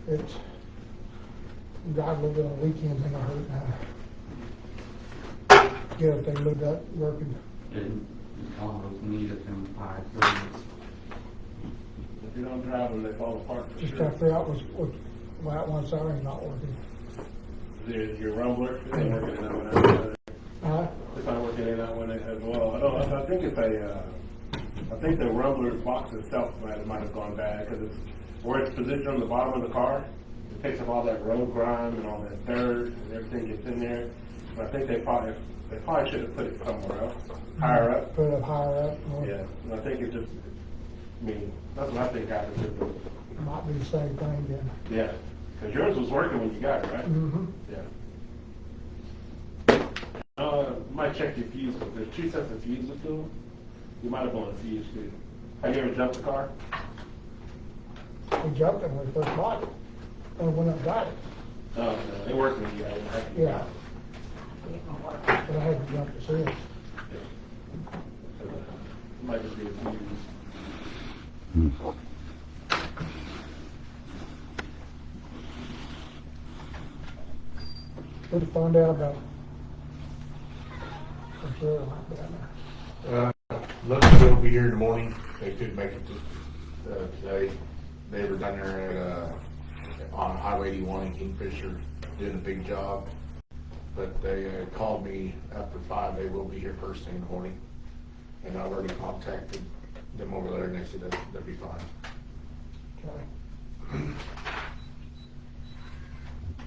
it's, drive a little bit on weekends and I hurt now. Get everything looked up, working. And all those needed them high grades. If you don't drive them, they fall apart for Just sure. trying to figure out why that one siren's not working. Your rumbler, it's not working in that one. It's not working in that one as well. I think it's I think the rumbler box itself might have gone bad because it's where it's positioned on the bottom of the car. It takes up all that road grime and all that dirt and everything gets in there. But I think they probably should have put it somewhere else, higher up. Put it up higher up. Yeah, and I think it just, I mean, that's what I think happened to it. Might be the same thing then. Yeah, because yours was working when you got it, right? Mm-hmm. Yeah. Might check your fuse, but there's 2 sets of fuses to them. You might have blown a fuse too. Have you ever jumped the car? We jumped it when we first bought it. And we went up and got it. No, it worked when you got it. Yeah. But I had to jump to see it. Might just be a fuse. Good to find out about it. For sure, it might be down there. Looks like they'll be here in the morning. They couldn't make it today. They were down there at, on Highway 81 in Kingfisher doing a big job. But they called me after 5. They will be here first thing in the morning. And I've already contacted them over there and they said they'll be fine. Okay.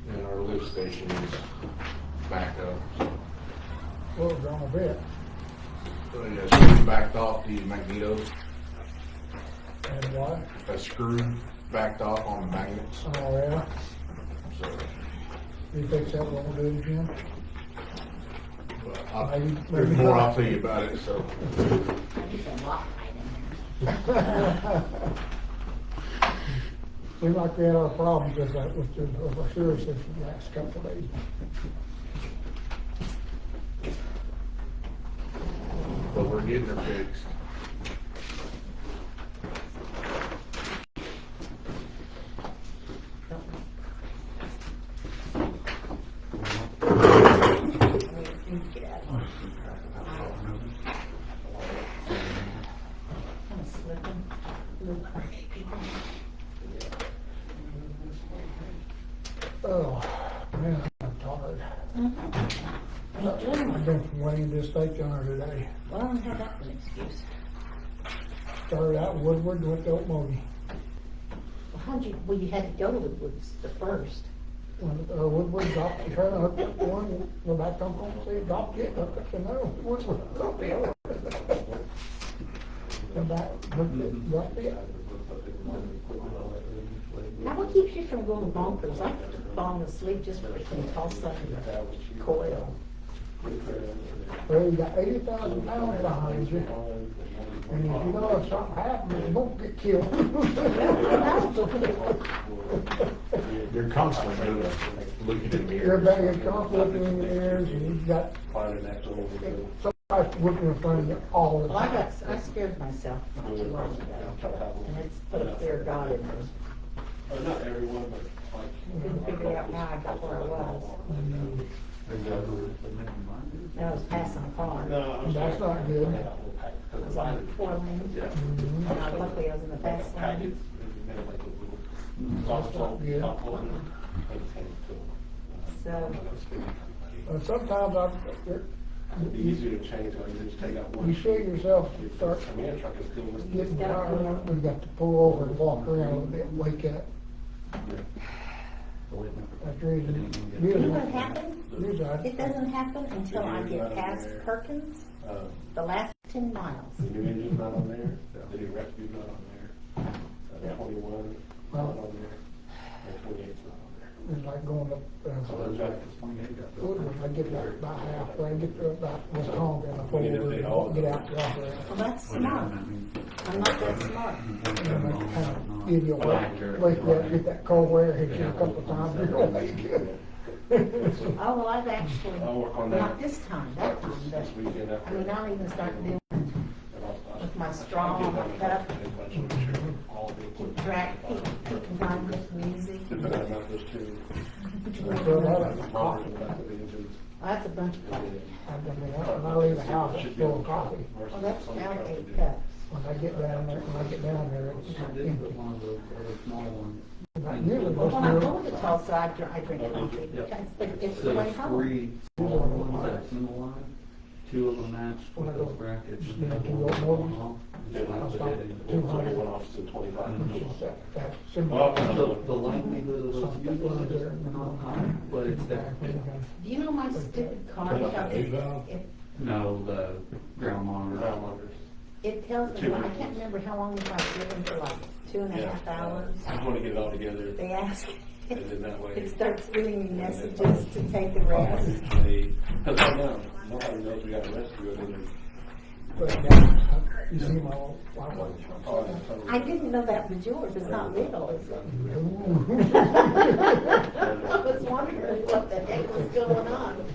And our lift station is back up. Well, it's on a bit. So yeah, screw backed off the magnetos. And what? A screw backed off on the magnets. Oh, yeah. So You fix that, we'll do it again. but Maybe there's more I'll tell you about it. So Seems like we had our problems with that, with our sewer system the last couple of days. but we're getting her fixed. Oh, man, I'm tired. I've been from Wayne to State Yard today. Well, I don't have that for an excuse. Started out in Woodward, went to Oakmogee. Well, you had to go to the woods the first. When Woodward dropped the turn, hooked up one, go back to Uncle, see, dropped it, hooked up another, Woodward, dropped the other. Come back, hooked it, dropped it. Now, what keeps you from going bonkers? I keep falling asleep just between Tulsa and Coyle. Well, you got 80,000 pounds behind you. And if you know if something happens, you won't get killed. You're constantly looking in the You're mirror. banging conflict in your ears, and you've got somebody looking in front of you all the Well, time. I scared myself not too long ago. And it's put a fear of God in me. Not everyone, but like. Couldn't figure out how I got where I was. And I was passing a car. And that's not good. I was on the 4 lane. And luckily I was in the fast lane. That's not good. So, Sometimes It'd be easier to change, like you just take out one. you see yourself start I mean, a truck is still. getting tired, we've got to pull over and walk around a little bit and wake up. That's the reason. you know what happened? Usually It doesn't happen until I get past Perkins, the last 10 miles. The new engine's not on there, the new rescue's not on there, 21 not on there, and 28's not on there. It's like going up, Woodward, I get there about halfway, I get there about Wisconsin, and I pull over and get out and walk around. Well, that's smart. I'm not that smart. And then kind of give you a wake you up, get that cold air, hit you a couple of times, you're gonna make it. Oh, well, I've actually, I'll work on that. not this time, that time, but, This weekend I after. mean, I'll even start doing with my straw on my cup, keep track, keep in time with music. those two. Well, that's coffee. Rumbler in the back of the engines. That's a bunch of coffee. When I leave the house, it's full of coffee. Well, that's about 8 cups. When I get down there, it's I did empty. put one of those other small ones. I usually Well, most when I do go it. to Tulsa, I drink coffee, Yep. because it's So the way there's home. 3 small ones that are single line, 2 of them match When I with go, those brackets. just, you know, to go more, I'll stop at 200, 21 off to 25. which is that Well, symbol. The likelihood of those users is not high, but it's there. Do you know my stupid car? No, the ground monitor. Ground monitors. It tells me, I can't remember how long if I've driven for like 2.5 hours. I just want to get it all together. They ask, And then that way. it starts giving me messages to take a rest. Because right now, nobody knows we got a rescue it in But, you see my old flower. I didn't know that was yours, it's not legal, is it? I was wondering what the heck was going on.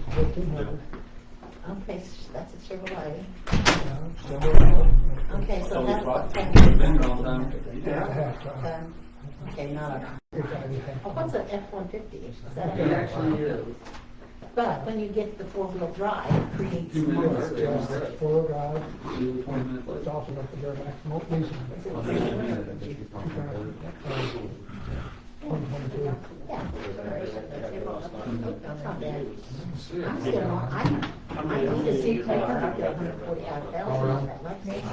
Okay, that's a Chevrolet. Okay, so that's what. Been all done. Okay, not a. Oh, what's an F-150? Is that It a? actually is. But when you get the 4-wheel drive, it creates 2 more. minutes. Four drive, 20 minutes it's later. also up to their maximum leasing. I'll take a minute, I think it's probably better. 2022. Yeah. That's not bad. I'm still on, I need a seat taker, I've got 145,000 on that Lexus.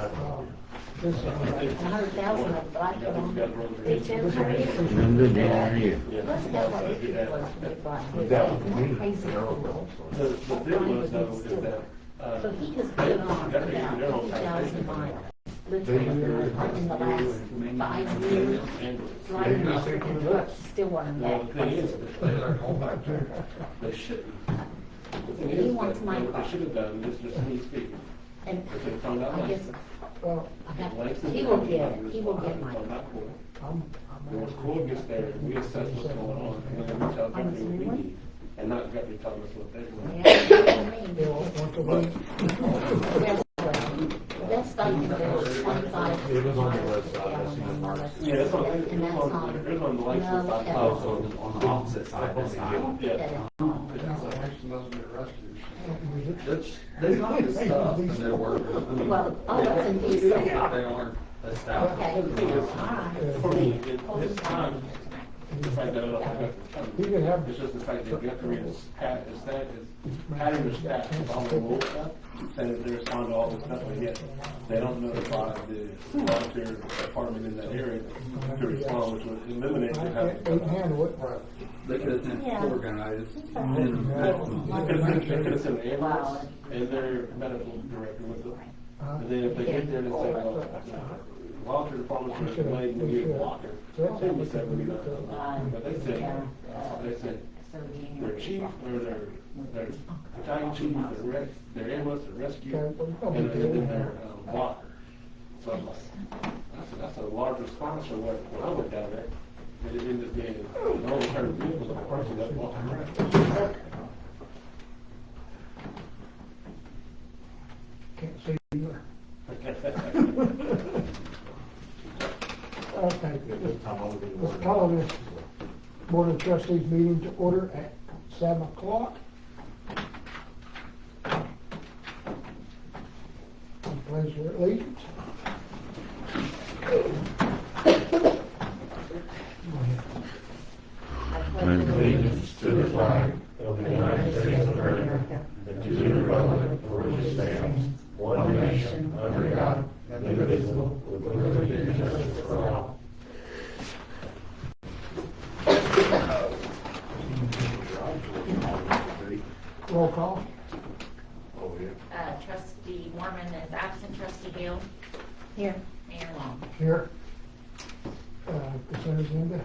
This, 100,000 of it, but I put on 810. I'm good, man. How are you? Let's go what it was when it bought That his. was me. Crazy cool. The deal was though, is that, So he has been on about 50,000 miles. Literally, in the last 5 years, driving They a just think freaking it's truck, nuts. still wanting well, that. the thing is, they shouldn't. The thing He is, wants that my what car. they should have done is just me speaking. And If they found out I guess, well, he will get it, he will get my car. I'm When Coyle gets there, we assess what's going on, and then we tell Guthrie what we need, and not Guthrie telling us what they want. Yeah, they won't want to leave. That's like the 25. It was on the website, I seen the marks. Yeah, that's on, And that's not. there's on the license side. Oh, so on the opposite side, that's not. Yeah. They got the stuff and they're working. I mean, Well, oh, that's in They DC. aren't established. Okay. The thing is, Alright. for me, it's time, the fact that I don't have You to can have, it's just the fact that Guthrie is having their staff with all the little stuff, saying that they respond to all this stuff, but yet they don't notify the volunteer department in that area to respond, which would eliminate I the can't having. handle it. They could have sent Yeah. 4 guys and maximum. They could have sent an ambulance and their medical director with them. And then if they get there and say, well, volunteer department's delayed, we need a blocker. Then we said, we need a, but they said their chief, or their battalion chief, their ambulance, their rescue, and then their blocker. So I'm like, that's a large response for what, when I went down there. It ended up being, the only kind of vehicle was a person that walked around. Can't see you. Okay, let's call this Board of Trustees meeting to order at 7 o'clock. Pledge your allegiance. Allegiance to the flag of the United States of America, and to the republic for which it stands, one nation, under God, indivisible, with liberty and justice for all. Roll call. Trustee Mormon is absent, trustee Hill, Here. Mayor Long. Here. Consent agenda.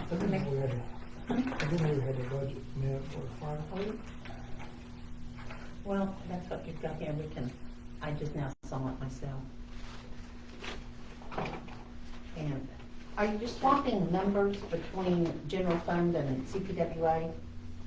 I didn't know we had a budget meant for firefighter. Well, it's got here, I just now saw it myself. And are you just swapping numbers between general fund and CPWA?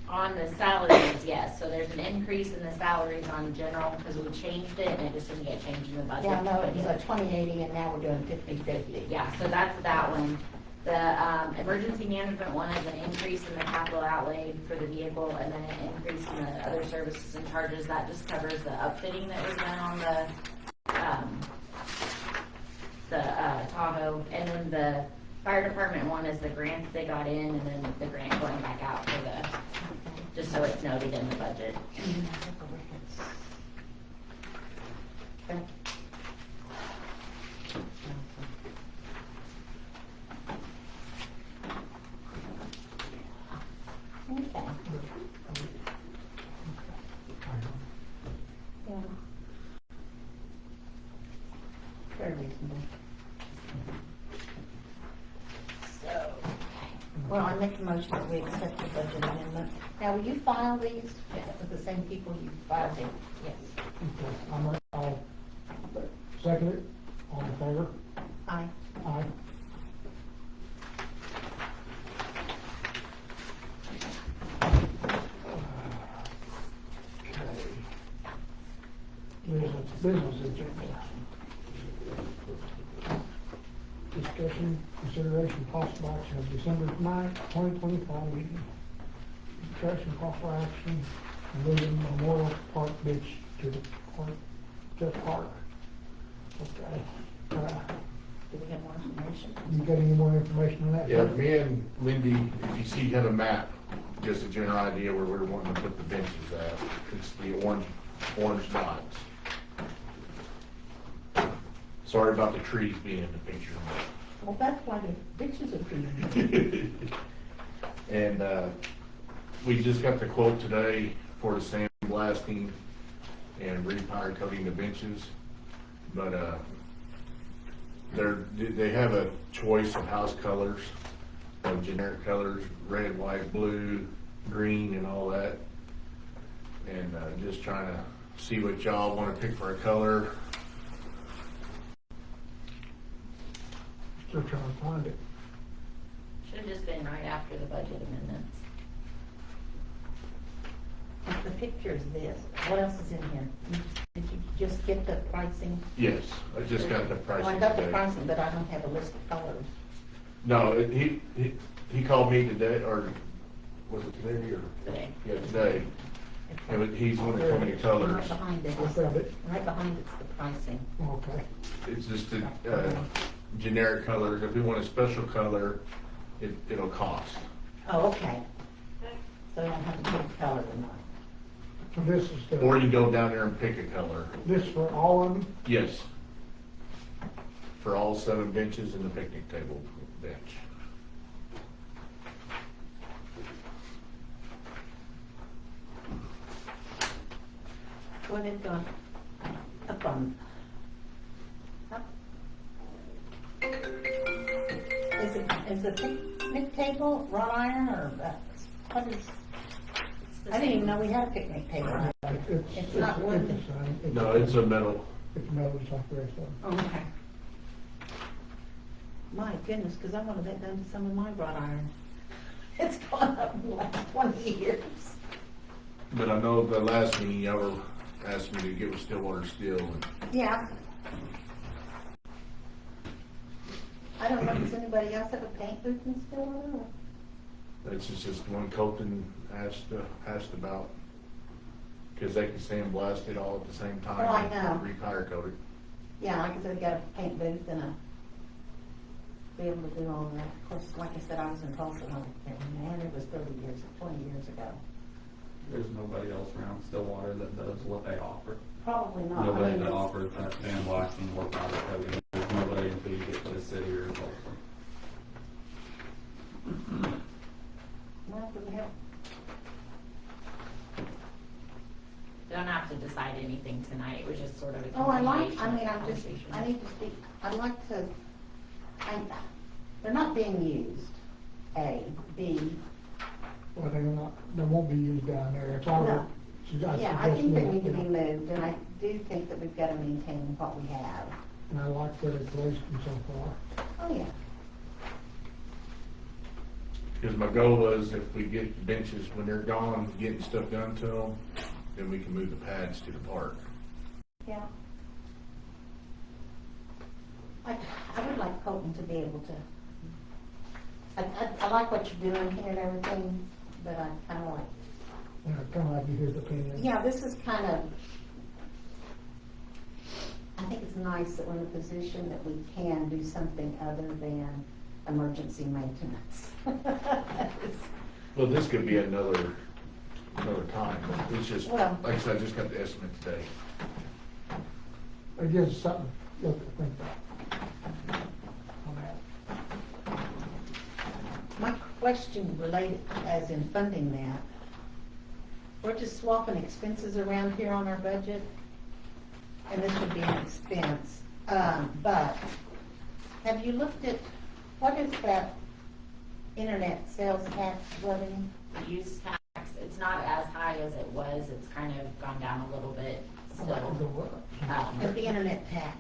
On the salaries, yes, so there's an increase in the salaries on general, because we changed it, and it just didn't get changed in the budget. Yeah, no, it was a 2080 and now we're doing 50/50. Yeah, so that's that one. The emergency management one is an increase in the capital outlay for the vehicle, and then an increase in the other services and charges. That just covers the upfitting that was done on the Tahoe. And then the fire department one is the grant they got in, and then the grant going back out for the, just so it's noted in the budget. Okay. Okay. Yeah. Very reasonable. So, well, I make a motion that we accept the budget amendment. Now, will you file these with the same people you filed them? Yes. Okay, I'll second it. All in favor? Aye. Aye. Business agenda. Discussion, consideration, possible action of December 9th, 2025 meeting. Discussion, possible action, moving Memorial Park Beach to the park, to the park. Okay. Do we have more information? You got any more information on that? Yeah, me and Lindy, if you see, have a map, just a general idea where we're wanting to put the benches at. It's the orange dots. Sorry about the trees being in the picture. Well, that's why the pictures are pretty. And, we just got the quote today for the sandblasting and repowder coating the benches. But, they have a choice of house colors, of generic colors, red, white, blue, green, and all that. And, just trying to see what y'all wanna pick for a color. Still trying to find it. Should have just been right after the budget amendments. The picture is this. What else is in here? Did you just get the pricing? Yes, I just got the Well, pricing I got the today. pricing, but I don't have a list of colors. No, he called me today, or was it today or? Today. Yeah, today. And he's gonna tell me the colors. Right behind it. I found it. Right behind it's the pricing. Okay. It's just the, generic colors. If we want a special color, it'll cost. Oh, okay. So I don't have to pick a color tonight. So this is Or the, you go down there and pick a color. this for all of them? Yes. For all 7 benches and the picnic table bench. What it gone up on? Up. Is the picnic table wrought iron or what is? I didn't even know we had a picnic table. It's not wood. No, it's a metal. It's metal, it's like the rest of them. Oh, okay. My goodness, because I wanted that done to some of my wrought iron. It's gone up in the last 20 years. But I know the last meeting, y'all were asking me to get with Stillwater Steel. And Yeah. I don't know, does anybody else have a paint booth in Stillwater? That's just one Colton asked about. Because they can sandblast it all at the same time. Oh, I know. And repowder coat it. Yeah, like I said, we got a paint booth and be able to do all of that. Of course, like I said, I was in Tulsa, man, it was 20 years ago. There's nobody else around Stillwater that does what they offer. Probably not. I Nobody mean, that it's- offers that sandblasting or powder coating. There's nobody until you get to the city or Tulsa. Well, do we have? Don't have to decide anything tonight, it was just sort of a Oh, I continuation of mean, the I'm just, conversation. I need to speak, I'd like to, they're not being used, A. B, Well, they won't be used down there. It's all No. Yeah, I think they need to be moved, and I do think that we've got to maintain what we have. And I like where they're placed them so far. Oh, yeah. Because my goal was if we get the benches, when they're gone, getting stuff done to them, then we can move the pads to the park. Yeah. I would like Colton to be able to, I like what you're doing here and everything, but I kind of like, And I'd kind of like to hear the opinion. yeah, this is kind of, I think it's nice that we're in a position that we can do something other than emergency maintenance. Well, this could be another time. It's just, Well- like I said, I just got the estimate today. It gives us something to look to think about. On that. My question related, as in funding that, we're just swapping expenses around here on our budget, and this would be an expense. But have you looked at, what is that internet sales tax levy? The use tax, it's not as high as it was, it's kind of gone down a little bit I'd like to still. go up. Of the internet tax,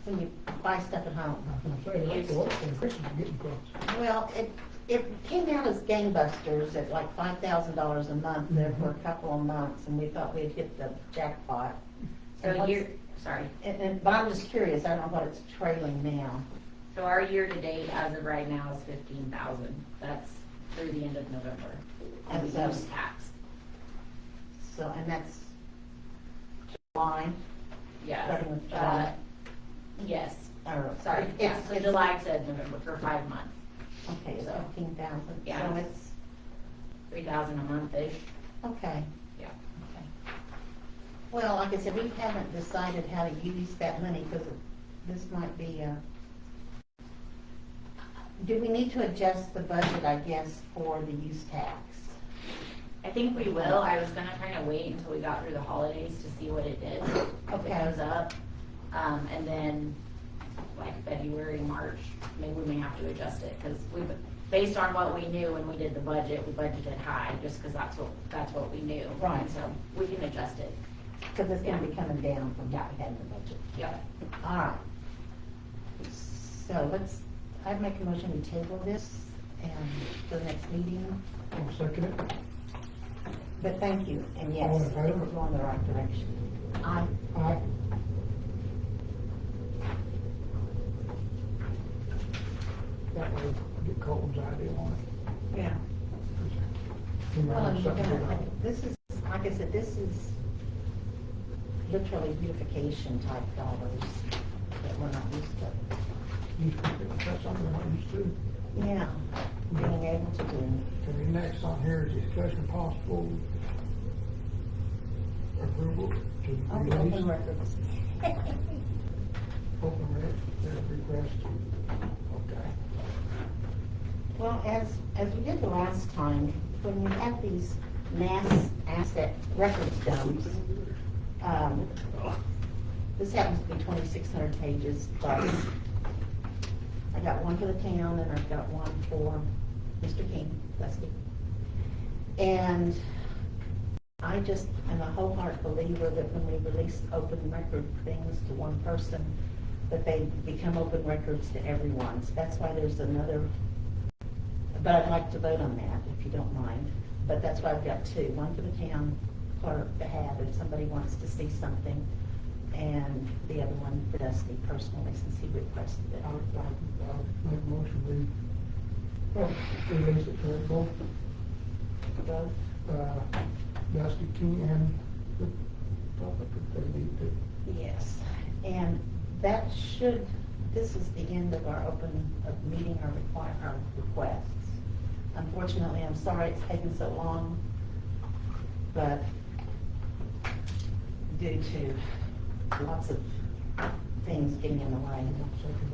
when you buy stuff at home. I was gonna say, like, the work and Christmas is getting close. Well, it came out as gangbusters at like $5,000 a month there for a couple of months, and we thought we'd hit the jackpot. And So what's- sorry, But I'm just curious, I don't know what it's trailing now. so our year-to-date as of right now is 15,000. That's through the end of November. And And the so- use tax, So, and that's July, yeah. starting with July, Yes, or, sorry, yeah, it's, so it's, July to November for 5 months, okay, it's so- 15,000, Yeah. so it's, 3,000 a month-ish, okay. yeah. Okay. Well, like I said, we haven't decided how to use that money, because this might be do we need to adjust the budget, I guess, for the use tax? I think we will. I was gonna kind of wait until we got through the holidays to see what it did. If it Okay. goes up, and then like February, March, maybe we may have to adjust it, because based on what we knew when we did the budget, we budgeted high, just because that's what we knew. Right. And so we can adjust it. Because it's gonna be coming down from what we had in the budget. Yep. All right. So I'd make a motion to table this and to the next meeting, I'll second it. but thank you, and yes, All in it's favor? going the right direction. Aye. Aye. That way, get Colton's idea on it. Yeah. He might Well, have and you're something gonna, good. this is, like I said, this is literally beautification type dollars that we're not used to. That's something we're not used to. Yeah, being able to do. Okay, next on here is discussion possible approval to Open release records. open request. Okay. Well, as we did the last time, when you have these mass asset records dumps, this happens to be 2,600 pages plus. I got one for the town and I've got one for Mr. King, Leslie. And I just am a wholehearted believer that when we release open record things to one person, that they become open records to everyone. So that's why there's another, but I'd like to vote on that, if you don't mind. But that's why I've got two, one for the town clerk to have if somebody wants to see something, and the other one for Dusty personally, since he requested it. I'll make a motion, release it to both, Both? Dusty King and the public if they need to. Yes, and that should, this is the end of our of meeting our requests. Unfortunately, I'm sorry it's taken so long, but due to lots of things getting in the way. Second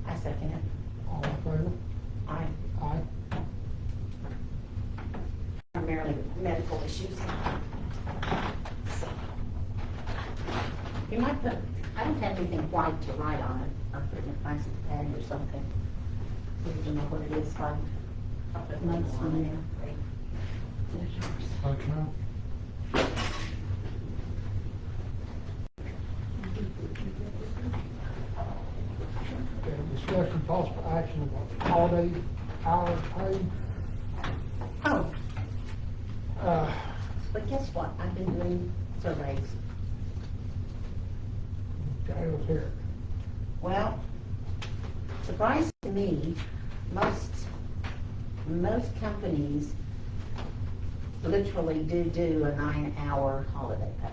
that. I second it. All in favor? I Aye. primarily medical issues. So, you might put, I don't have anything white to write on it, or put it in a nice tag or something. So you know what it is, like, months from now. Thank you. possible action of holiday hours paid. Oh, Uh, but guess what? I've been doing surveys. okay, let's hear it. Well, surprise to me, most companies literally do a 9-hour holiday pay.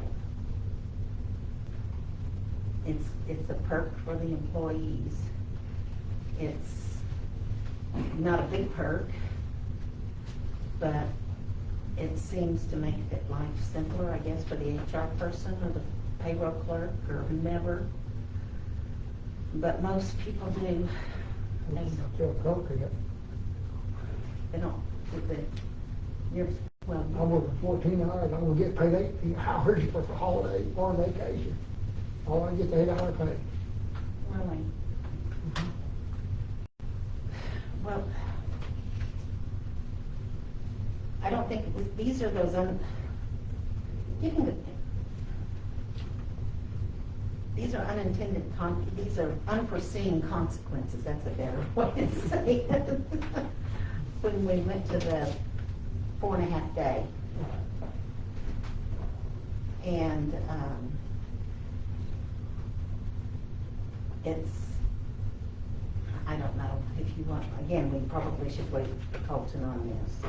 It's a perk for the employees. It's not a big perk, but it seems to make it life simpler, I guess, for the HR person or the payroll clerk or whomever. But most people do. I feel appropriate. They don't, you're, well, I'm working 14 hours, I'm gonna get paid 18 hours for the holiday or vacation. All I get the 8-hour pay. really. Well, I don't think, these are those these are unintended, these are unforeseen consequences, that's a better way to say it. When we went to the 4.5 day. And, it's, I don't know, if you want, again, we probably should wait for Colton on this.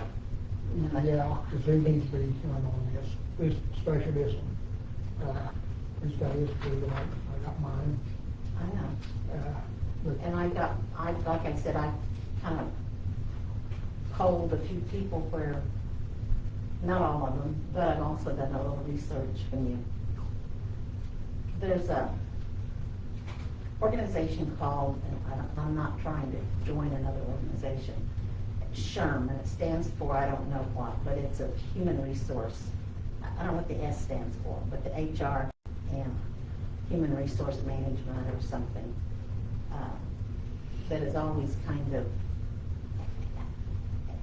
Yeah, because he needs to be on this, especially this one. He's got his food, I got mine. I know. But And like I said, I kind of polled a few people where, not all of them, but I've also done a little research there's a organization called, and I'm not trying to join another organization, SHRM, and it stands for, I don't know what, but it's a human resource. I don't know what the S stands for, but the HR and human resource management or something, that is always kind of,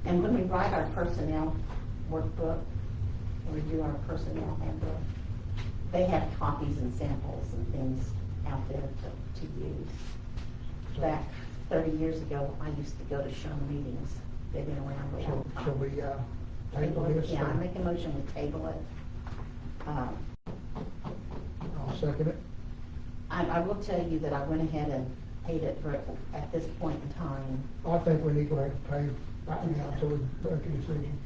and when we write our personnel workbook, when we do our personnel handbook, they have copies and samples and things out there to use. Back 30 years ago, I used to go to SHRM meetings. They've been around a long time. so we, table this. Yeah, I make a motion to table it. I'll second it. I will tell you that I went ahead and paid it for, at this point in time. I think we need to go ahead and pay right now until we make a decision.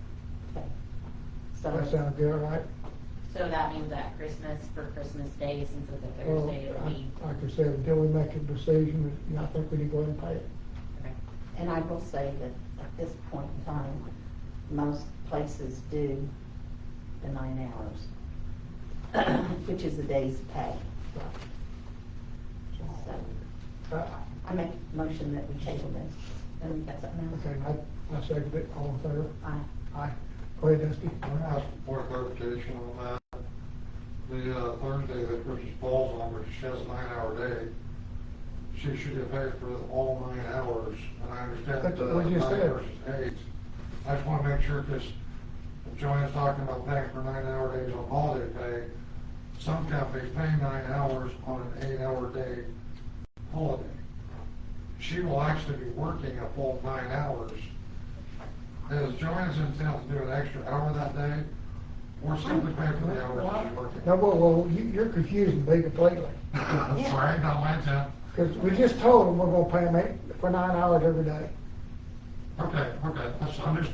Okay. That So, sounds good, right? So that means that Christmas, for Christmas Day, since it's a Well, Thursday, it'll be, like I said, until we make a decision, I think we need to go ahead and pay it. okay. and I will say that at this point in time, most places do the 9 hours, which is a day's pay. So, I make a motion that we table this. And we got something else? Okay, I second it, all in favor? Aye. Aye. Go ahead, Dusty. I want to ask for clarification on that. The Thursday that Bridget falls on, which she has a 9-hour day, she should get paid for all 9 hours. And I understand That's the what you 9 said. versus 8. I just want to make sure, because Joanne's talking about paying for 9-hour days on holiday pay. Some companies pay 9 hours on an 8-hour day holiday. She will actually be working a full 9 hours. Is Joanne's intent to do an extra hour that day, or simply pay for the hours that she's working? No, well, you're confusing me completely. Sorry, not my intent. Because we just told them we're gonna pay them for 9 hours every day. Okay, that's, I'm just,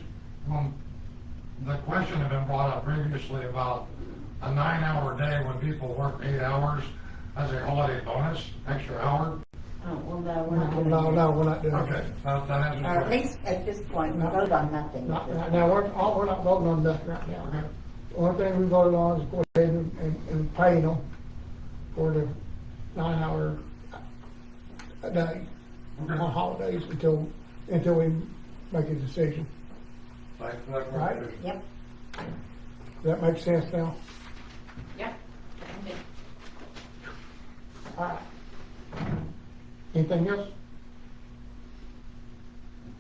the question had been brought up previously about a 9-hour day when people work 8 hours as a holiday bonus, extra hour. Oh, well, no, we're not. No, we're not doing Okay, that. that answers Or the at question. least at this point, we vote on nothing. Now, we're not voting on nothing right now. The only thing we voted on is go ahead and pay them for the 9-hour a day on holidays until we make a decision. Thanks for that Right. clarification. Yep. Does that make sense now? Yeah. Okay. All right. Anything else?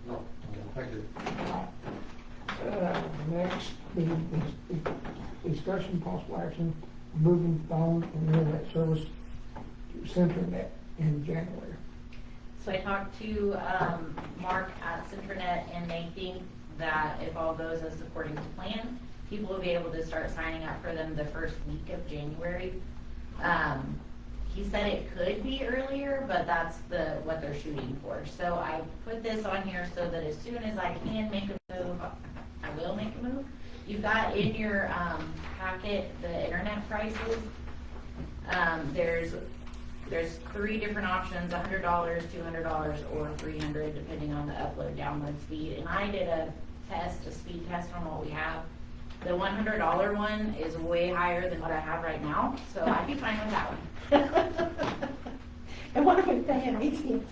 No, thank you. Next, the discussion possible action, moving phone and internet service to CenturyNet in January. So I talked to, Mark at Centranet, and they think that if all goes as according to plan, people will be able to start signing up for them the first week of January. He said it could be earlier, but that's what they're shooting for. So I put this on here so that as soon as I can make a move, I will make a move. You've got in your, packet the internet prices. There's 3 different options, $100, $200, or $300, depending on the upload download speed. And I did a speed test on what we have. The $100 one is way higher than what I have right now, so I'd be fine with that one. And what are we paying AT&T?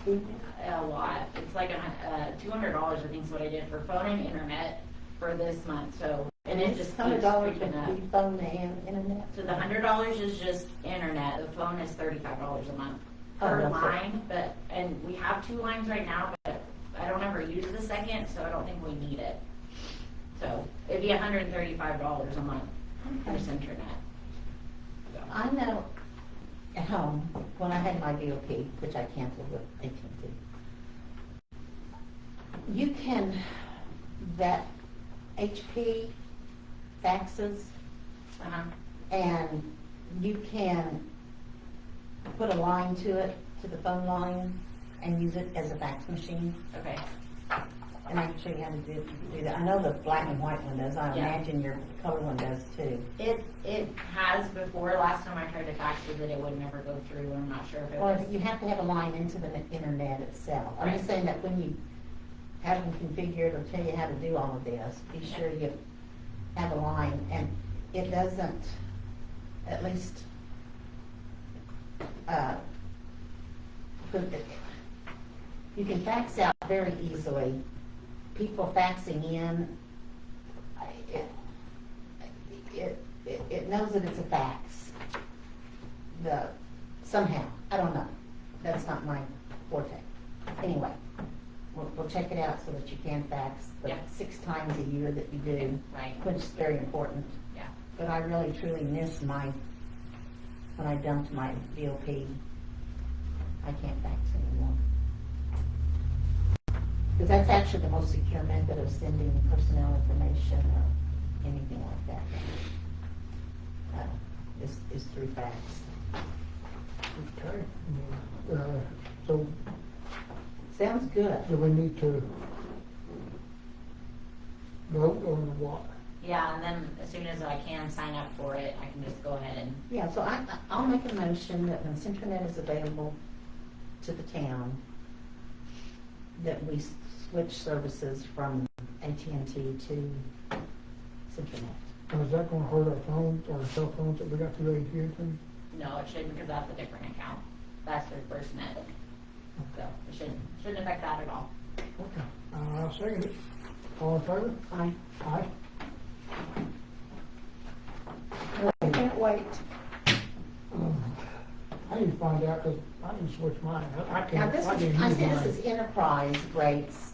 A lot. It's like $200, I think is what I did for phone and internet for this month, so. And it just keeps $100 creeping up. would be phone and internet? So the $100 is just internet, the phone is $35 a month Oh, per that's it. line, and we have 2 lines right now, but I don't ever use the second, so I don't think we need it. So it'd be $135 a month for Okay. internet. So, I know at home, when I had my VOP, which I canceled with AT&T, you can, that HP faxes, uh-huh. and you can put a line to it, to the phone line, and use it as a fax machine. Okay. And I can show you how to do that. I know the black and white one does. I Yeah. imagine your color one does too. It has before. Last time I tried to fax with it, it would never go through. I'm not sure if it Well, was. you have to have a line into the internet itself. I'm just Right. saying that when you have them configured or tell you how to do all of this, be sure you have a line, and it doesn't, at least, you can fax out very easily. People faxing in, it knows that it's a fax. Somehow, I don't know. That's not my forte. Anyway, we'll check it out so that you can fax the Yeah. 6 times a year that you do, Right. which is very important. Yeah. But I really truly miss when I dumped my VOP, I can't fax anymore. Because that's actually the most secure method of sending personnel information or anything like that. Is through fax. Okay. So Sounds good. do we need to vote on what? Yeah, and then as soon as I can sign up for it, I can just go ahead and, Yeah, so I'll make a motion that when Centranet is available to the town, that we switch services from AT&T to Centranet. Now, is that gonna hurt our phones, our cell phones that we got through AT&T? no, it shouldn't, because that's a different account. That's their first net. So it shouldn't affect that at all. Okay, I'll second it. All in favor? I Aye. can't wait. I need to find out, cause I didn't switch mine. I Now, can't, this I is, didn't I use see this mine. is enterprise rates.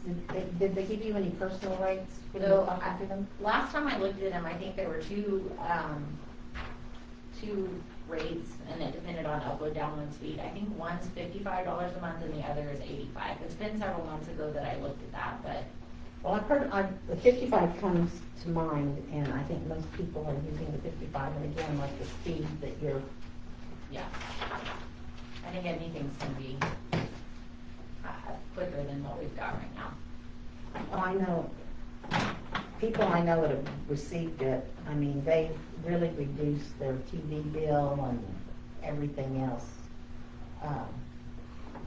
Did they give you any personal rates when you So, were talking to them? Last time I looked at them, I think there were two rates, and it depended on upload, download speed. I think one's $55 a month and the other is $85. It's been several months ago that I looked at that, but Well, I've heard, the 55 comes to mind, and I think most people are using the 55, and again, like the speed that you're, yeah. I think anything's gonna be quicker than what we've got right now. oh, I know, people I know that have received it, I mean, they've really reduced their TV bill and everything else.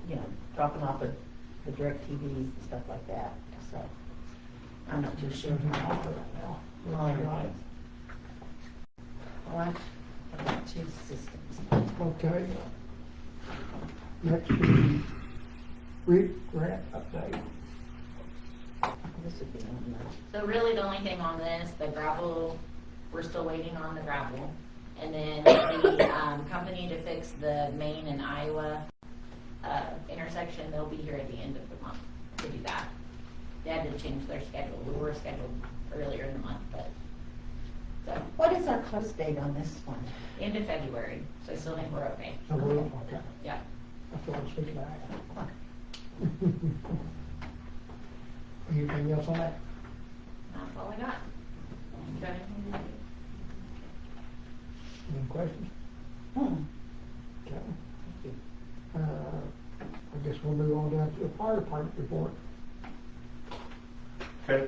You know, dropping off the direct TVs and stuff like that, so. I'm not too sure. Well, I've got 2 systems. Okay. Next is REAP grant update. This would be on So really, the only thing on this, the gravel, we're still waiting on the gravel. And then the company to fix the Maine and Iowa intersection, they'll be here at the end of the month to do that. They had to change their schedule. We were scheduled earlier in the month, but, so, What is our close date on this one? end of February, so I still think we're okay. So we're, okay, Yeah. that's what I was thinking of. Anything else on that? That's all I got. Okay. Any questions? Okay. I guess we'll move on down to the fire department report. Okay.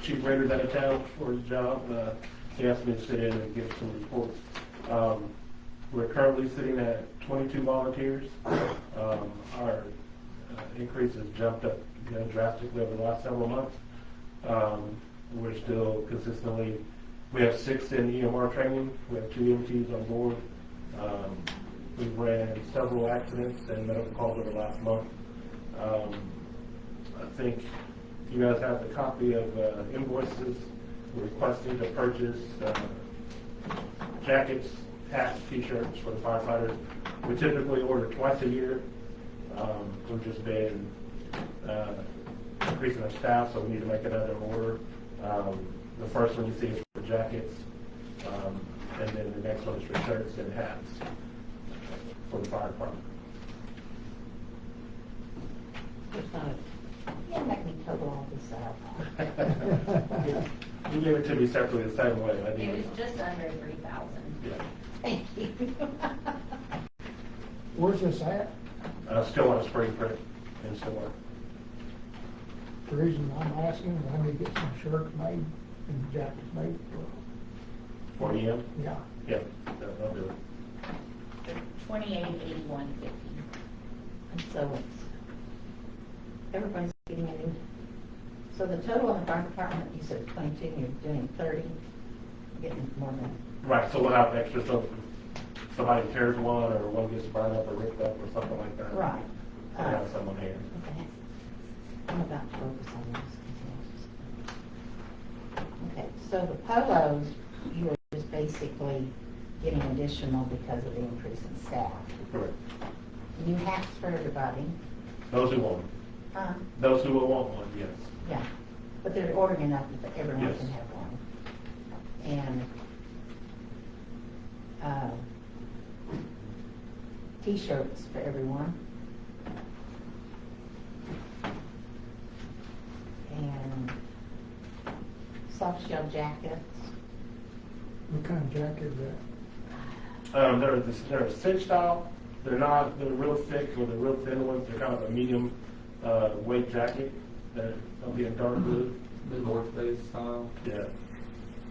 Chief Rader's out of town for his job. He asked me to sit in and give some reports. We're currently sitting at 22 volunteers. Our increase has jumped up drastically over the last several months. We're still consistently, we have 6 in EMR training. We have 2 EMTs on board. We ran several accidents and medical calls over the last month. I think you guys have the copy of invoices. We're requesting to purchase jackets, hats, t-shirts for the firefighters. We typically order twice a year. We've just been increasing our staff, so we need to make another order. The first one you see is for jackets, and then the next one is for shirts and hats for the fire department. It's not, you can't make me total all this out. You gave it to me separately the same way. I It didn't. was just under 3,000. Yeah. Thank you. Where's this at? Still on a spring print in store. The reason I'm asking is I need to get some shirts made and jackets made for, 40 EM? yeah. Yeah, I'll do it. 2881.50. And so it's, everybody's getting a new, so the total in the fire department, you said 22, and you're doing 30, you're getting more than. Right, so we'll have extra, so if somebody tears one or one gets burned up or ripped up or something like that. Right. We'll have someone here. Okay. I'm about to focus on this. Okay, so the polos, you were just basically getting additional because of the increase in staff. Correct. New hats for everybody. Those who want, Huh? those who will want one, yes. Yeah, but they're ordering enough that everyone Yes. can have one. And, t-shirts for everyone. And soft shell jackets. What kind of jacket is that? They're a cinch style. They're real thick or the real thin ones. They're kind of a medium weight jacket. They'll be in dark blue. The North Face style. Yeah.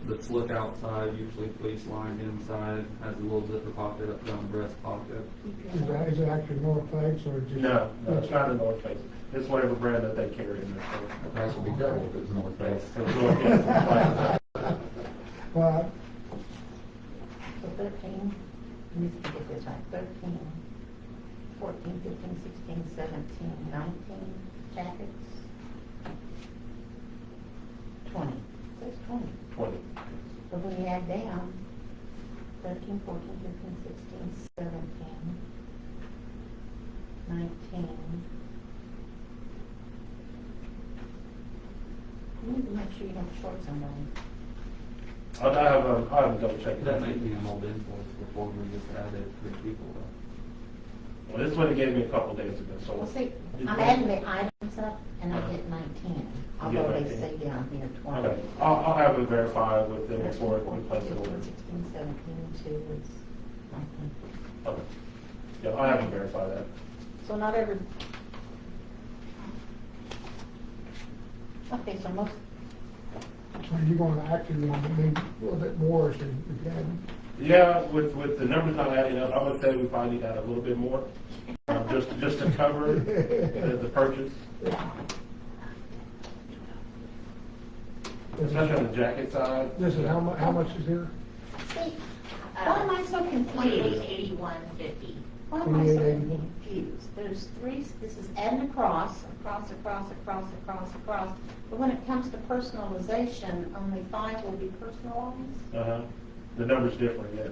The slick outside, usually fleece lined inside, has a little zipper pocket up down the breast pocket. Is it actually North Face or just? No, it's not a North Face. It's whatever brand that they carry in their store. The price will be double if it's North Face. So it's really good. Well, So 13, let me get this right, 13, 14, 15, 16, 17, 19 jackets. 20, it says 20. 20. But when you add down, 13, 14, 15, 16, 17, 19. You need to make sure you don't short somebody. I'll have a double check. That might be an old invoice before we just added 3 people though. Well, this one he gave me a couple days ago, so. Well, see, I'm adding the items up and I get 19, although they 19. say down here 20. Okay, I'll have it verified with them That's before 14, we place it 15, order. 16, 17, 2, it's 19. Okay. Yeah, I'll have them verify that. So not every. Okay, so most, so you're gonna actually want to need a little bit more than we had. Yeah, with the numbers not adding up, I would say we probably need to add a little bit more, just to cover the purchase. Especially on the jacket side. This is how much is here? see, why am I so confused? 2881.50. Why am I so 28.81? confused? There's 3, this is adding across. But when it comes to personalization, only 5 will be personalized? Uh-huh. The number's different, yes.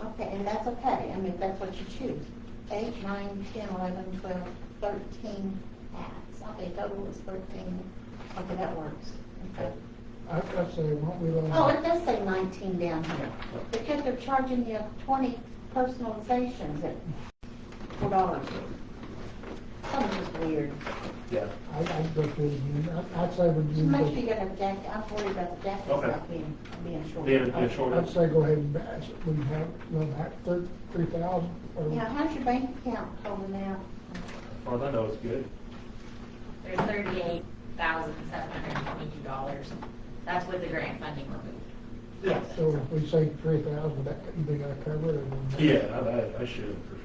Okay, and that's okay, I mean, if that's what you choose. 8, 9, 10, 11, 12, 13 hats. Okay, total is 13. Okay, that works. Okay. I'd say, won't we let? Oh, it does say 19 down here, because they're charging you 20 personalizations at $4. thought it was weird. Yeah. I'd go through it again. I'd say we Just do. make sure you got a jacket, I'm worried about the jackets Okay. not being short. Being short. I'd say go ahead and batch it. We have, we'll have 3,000. Yeah, how's your bank account holding out? As far as I know, it's good. There's $38,722. That's with the grant funding removed. Yes. So if we say 3,000, that, you think that'll cover it? Or I should, for sure.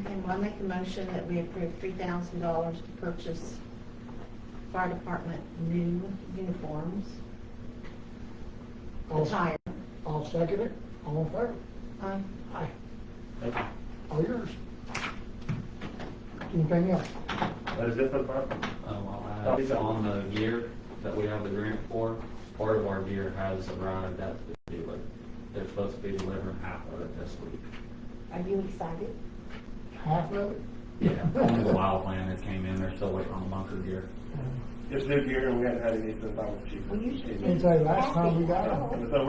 Okay, well, I make a motion that we approve $3,000 to purchase fire department new uniforms. Attire. I'll second it. All in favor? Aye. Aye. Thank you. All yours. Anything else? That is it for the fire? I'll add on the gear that we have the grant for, part of our gear has arrived at the dealer. They're supposed to be delivering half of it this week. Are you excited? Half of it? Yeah, only the wild plan that came in, they're still waiting on the bunker gear. It's new gear and we haven't had any since I was chief. Well, you should Didn't say last time we got it. So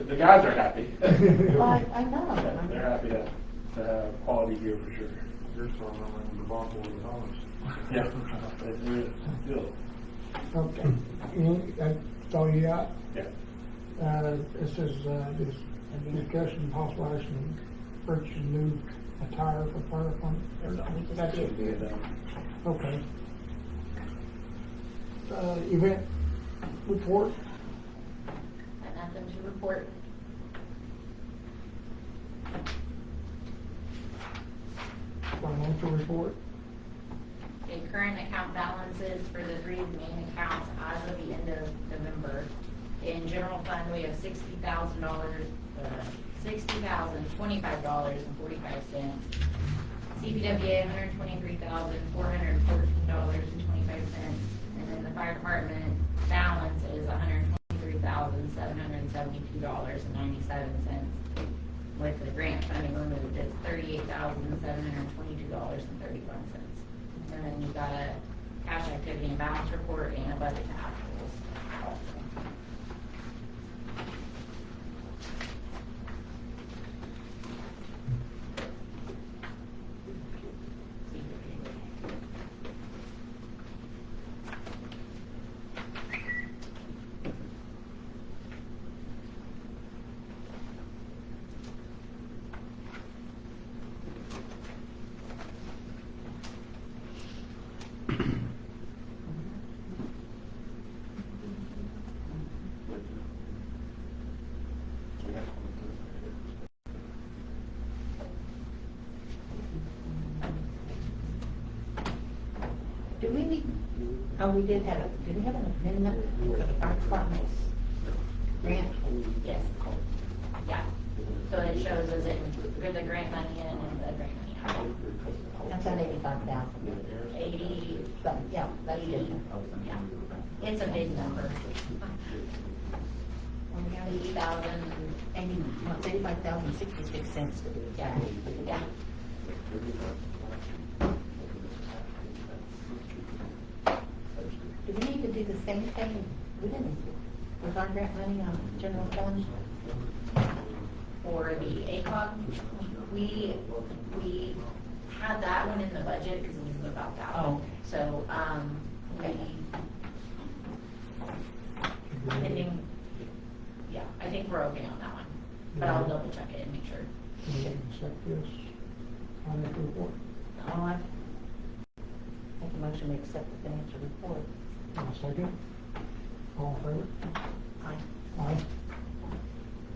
the guys are happy. Well, I know. They're happy to have quality gear for sure. Here's some of them in the bottle of dollars. Yeah. It is still. Okay. That's all you got? Yeah. This is, this discussion, possible action, purchasing new attire for fire department. That's it. Okay. Event report. And nothing to report. Financial report. The current account balances for the three main accounts as of the end of November. In general fund, we have $60,025.45. CPWA, $123,414.25. And then the fire department balance is $123,772.97. With the grant funding removed, it's $38,722.31. And then you've got a cash activity and balance report and a budget to actuals also. Do we need, we did have an amendment for the fire department's grant? Yes. Yeah. So it shows as it, for the grant money in and the grant money out. That's at 85,000. 80, Something, yeah, that's different. yeah. It's a big number. 80,000, 85,066 cents to be yeah, exact. yeah. Do we need to do the same thing, we didn't, with our grant money on general fund? For the ACOG, we had that one in the budget because we knew about that one. Oh. So, pending, yeah, I think we're okay on that one, but I'll double check it and make sure. We can accept this financial report. I make a motion to accept the financial report. I'll second. All in favor? Aye. Aye.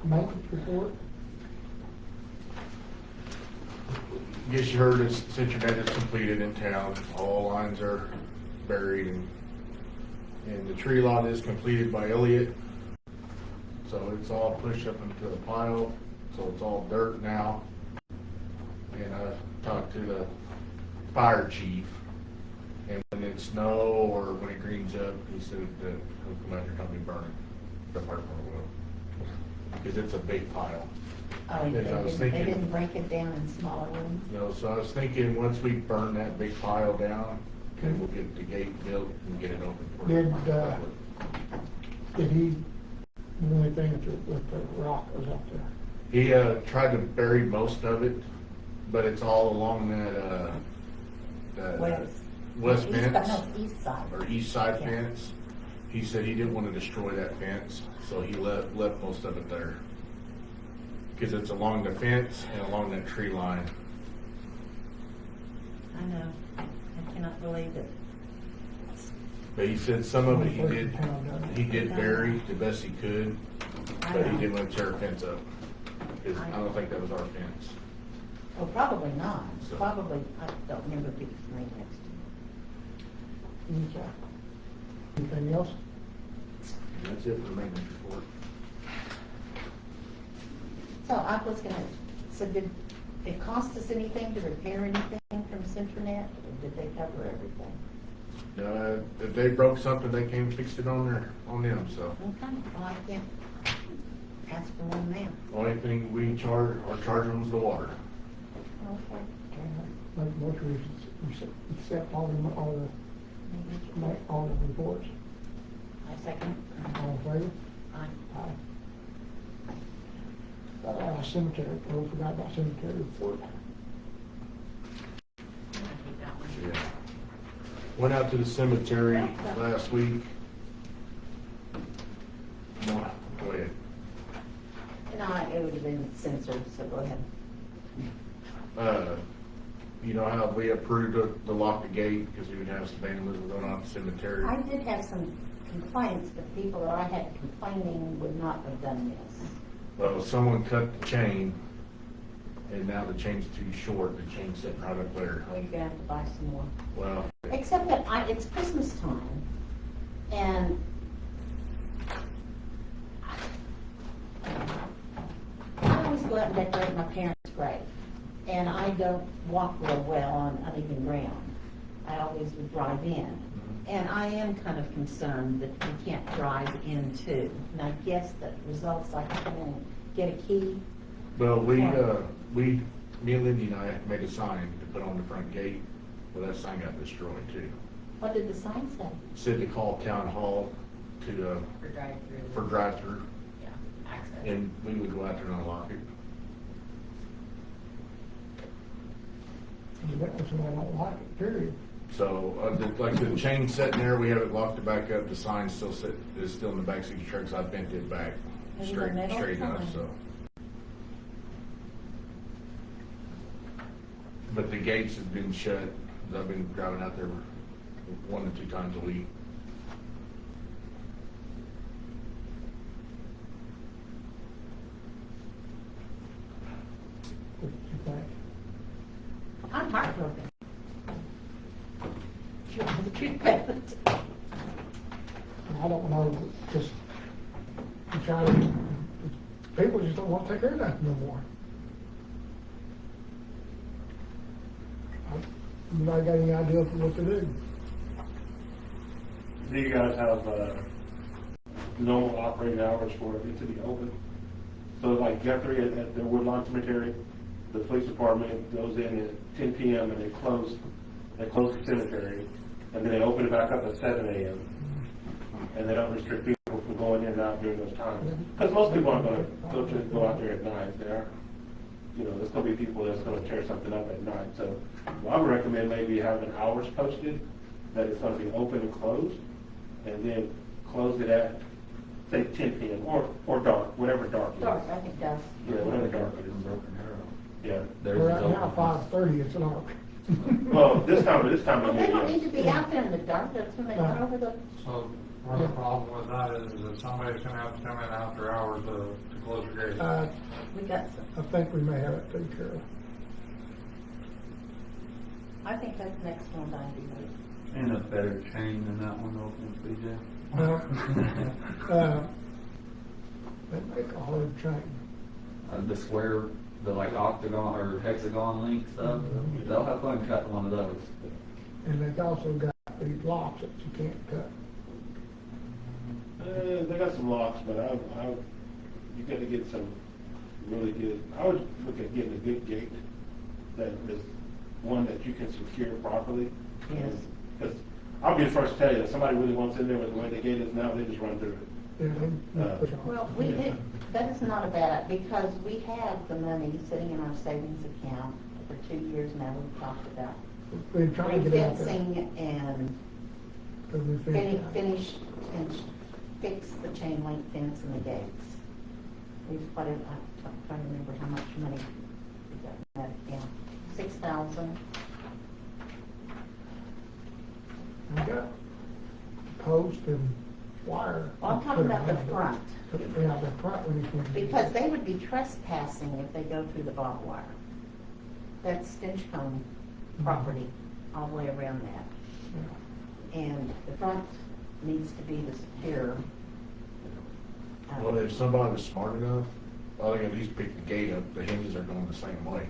Maintenance report. Guess you heard this, since your is completed in town, all lines are buried and the tree lot is completed by Elliott. So it's all pushed up into the pile, so it's all dirt now. And I talked to the fire chief, and when it snow or when it greens up, he said that he'll come out here and help me burn it. The fire department will. Because it's a big pile. Oh, Yes, I was thinking- they didn't break it down in smaller ones? You know, so I was thinking, once we burn that big pile down, then we'll get the gate built and get it open for Did, the public. Did he do anything with the rock that was up there? He tried to bury most of it, but it's all along that west East fence. side- No, east side. Or east side Yeah. fence. He said he didn't want to destroy that fence, so he left most of it there. Cause it's along the fence and along that tree line. I know. I cannot believe it. But he said some of it he did bury the best he could, I but he know. didn't want to tear a fence up. Cause I don't think that was our fence. Oh, probably not. So- Probably, I don't remember people's name next to me. Okay. Anything else? And that's it for the maintenance report. So I was gonna, so did it cost us anything to repair anything from Centranet? Or did they cover everything? If they broke something, they came and fixed it on them, so. Okay, well, I can't ask for one now. Only thing we charge them is the water. Okay. Make a motion, we accept all the reports. I second. All in favor? Aye. Aye. Cemetery, we forgot about cemetery report. Yeah. Went out to the cemetery last week. No, go ahead. No, it would have been censored, so go ahead. You know how we approved to lock the gate because we would have some vandalism going on at the cemetery? I did have some complaints, but people that I had complaining would not have done this. Well, someone cut the chain and now the chain's too short. The chain's sitting right up there. Well, you're gonna have to buy some more. Well, Except that it's Christmas time, and I always go out and decorate my parents' grave, and I don't walk real well on uneven ground. I always would drive in, and I am kind of concerned that you can't drive in too. And I guess that results like I can get a key. well, me and Lindy and I made a sign to put on the front gate. Well, that sign got destroyed too. What did the sign say? Said to call town hall to, For drive-through. for drive-through, Yeah, access. and we would go out there and unlock it. And that was when I don't like it, period. So, like the chain sitting there, we have it locked it back up, the sign is still in the back seat of the truck, so I bent it back Maybe the straight metal enough, sign. so. But the gates have been shut, I've been driving out there 1 to 2 times a week. What do you think? I'm heartbroken. You want the truth, Beth? I don't know, just, people just don't want to take care of that no more. Anybody got any idea for what to do? Do you guys have, normal operating hours for it to be open? So like Guthrie at the Woodlawn Cemetery, the police department goes in at 10 PM and they close the cemetery, and then they open it back up at 7 AM. And they don't restrict people from going in and out during those times. Because most people aren't gonna go out there at night. There, there's gonna be people that's gonna tear something up at night. So I would recommend maybe having hours posted, that it's gonna be open and closed, and then close it at, say, 10 PM or dark, whatever dark is. Dark, I think does. Yeah, whatever dark is. Broken Arrow. Yeah. There's We're his at now open. 5:30, it's dark. Well, this time Well, of they don't need year. to be out there in the dark, that's when they run over the, So, part of the problem with that is that somebody's gonna have to come in after hours to close the gate. we got some. I think we may have it taken care of. I think that's the next one I'd be with. And a better chain than that one opens, BJ. Well, they make a hard chain. The square, the like octagon or hexagon link stuff, they'll have fun cutting one of those. And they've also got these locks that you can't cut. They got some locks, but you got to get some really good. I would look at getting a good gate that is one that you can secure properly. Yes. Because I'll be the first to tell you, if somebody really wants in there with the way the gate is now, they just run through it. Yeah, they push on. Well, that is not a bad, because we have the money sitting in our savings account for 2 years now, we've talked about we're trying to get out there. fencing and Cause we fenced finish and fix the chain link fence and the gates. We've put it, I'm trying to remember how much money we got in that account. 6,000. We got post and wire. Well, I'm talking about the front, Yeah, the front we need to. because they would be trespassing if they go through the barbed wire. That's Stinchcomb property all the way around that. And the front needs to be the secure. Well, if somebody was smart enough, well, they could at least pick the gate up, the hinges are going the same way.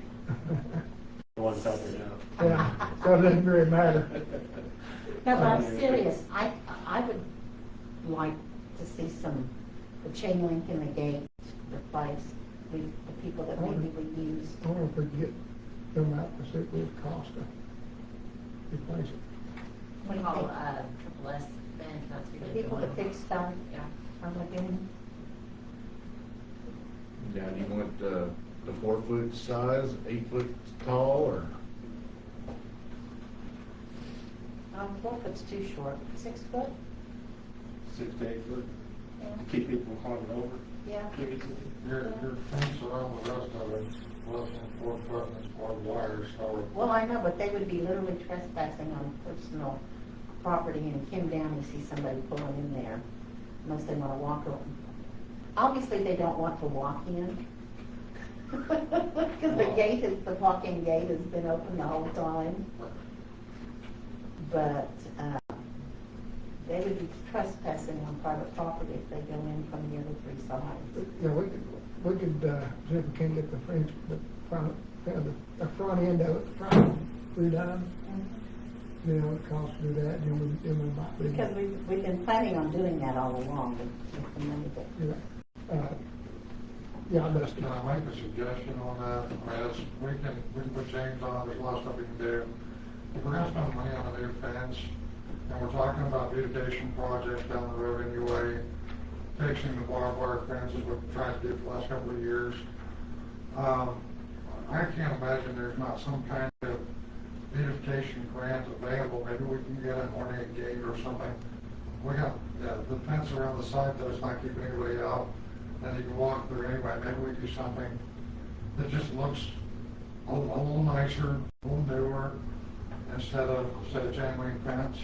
The ones out there now. Yeah, so it doesn't really matter. No, but I'm serious, I would like to see the chain link in the gate replaced, the people that maybe we use. I wonder if we could get them out to see what it would cost to replace it. What do you Call, think? Triple S, Ben, that's who The did people that fix stuff Yeah. are looking, Yeah, do you want the 4-foot size, 8-foot tall, or? 4 foot's too short, 6 foot? 6 to 8 foot, Yeah. to keep people from climbing over. Yeah. Your fence around the rest of it, less than 4 foot, and it's barbed wire, so. Well, I know, but they would be literally trespassing on personal property, and you come down and see somebody pulling in there, unless they want to walk around. Obviously, they don't want to walk in, because the walk-in gate has been open the whole time. But, they would be trespassing on private property if they go in from the other 3 sides. Yeah, we could, see if we can get the front end of it, redone. You know, it costs to do that, then we might be. Because we've been planning on doing that all along, but with the money that. Yeah, Dusty. Can I make a suggestion on that? I mean, we can put chains on, there's a lot of stuff we can do. If we're gonna spend money on a new fence, and we're talking about beautification projects down the road anyway, fixing the barbed wire fences, we've tried to do for the last couple of years. I can't imagine there's not some kind of beautification grant available. Maybe we can get an ornate gate or something. We got the fence around the side that's not keeping anybody out, and you can walk through anyway. Maybe we do something that just looks a little nicer, a little newer, instead of chain link fence.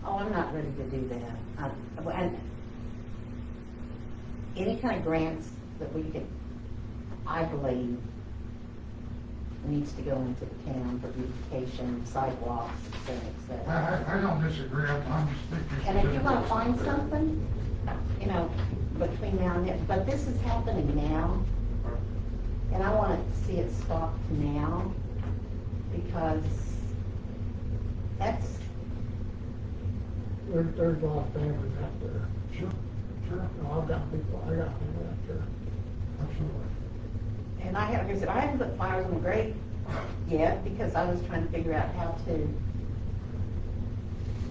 Oh, I'm not ready to do that. And any kind of grants that we could, I believe, needs to go into the town for beautification, sidewalks, et cetera, et cetera. I don't disagree, I'm just thinking. And if you want to find something, you know, between now and then, but this is happening now, and I want to see it stopped now, because that's, There's a lot of families out there. Sure. No, I've got people out there. Absolutely. and I haven't put flowers on the grate yet, because I was trying to figure out how to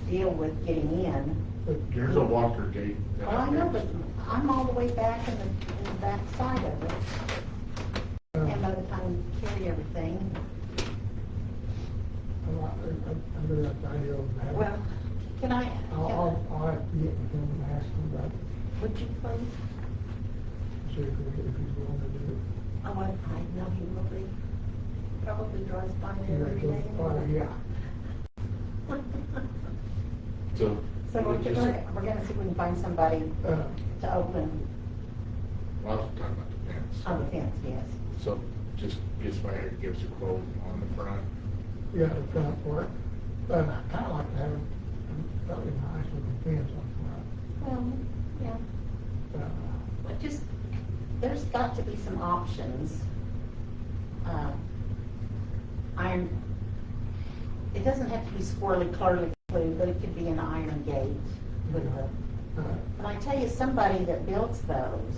deal with getting in. There's a walker gate. Well, I know, but I'm all the way back in the back side of it. And by the time you carry everything, I'm gonna have to idea of that. well, can I, I'll have to get with him and ask him about it, would you please? see if he's willing to do it. Oh, I know he will be. Probably drives by there every day. Yeah. So. So we're gonna see if we can find somebody to open Well, I was talking about the fence. on the fence, yes. So just get somebody to give us a quote on the front. Yeah, the front part. But I kinda like to have a fairly nice looking fence on Well, yeah, the front. but just, there's got to be some options. Iron, it doesn't have to be squirrely, clearly blue, but it could be an iron gate with a, and I tell you, somebody that builds those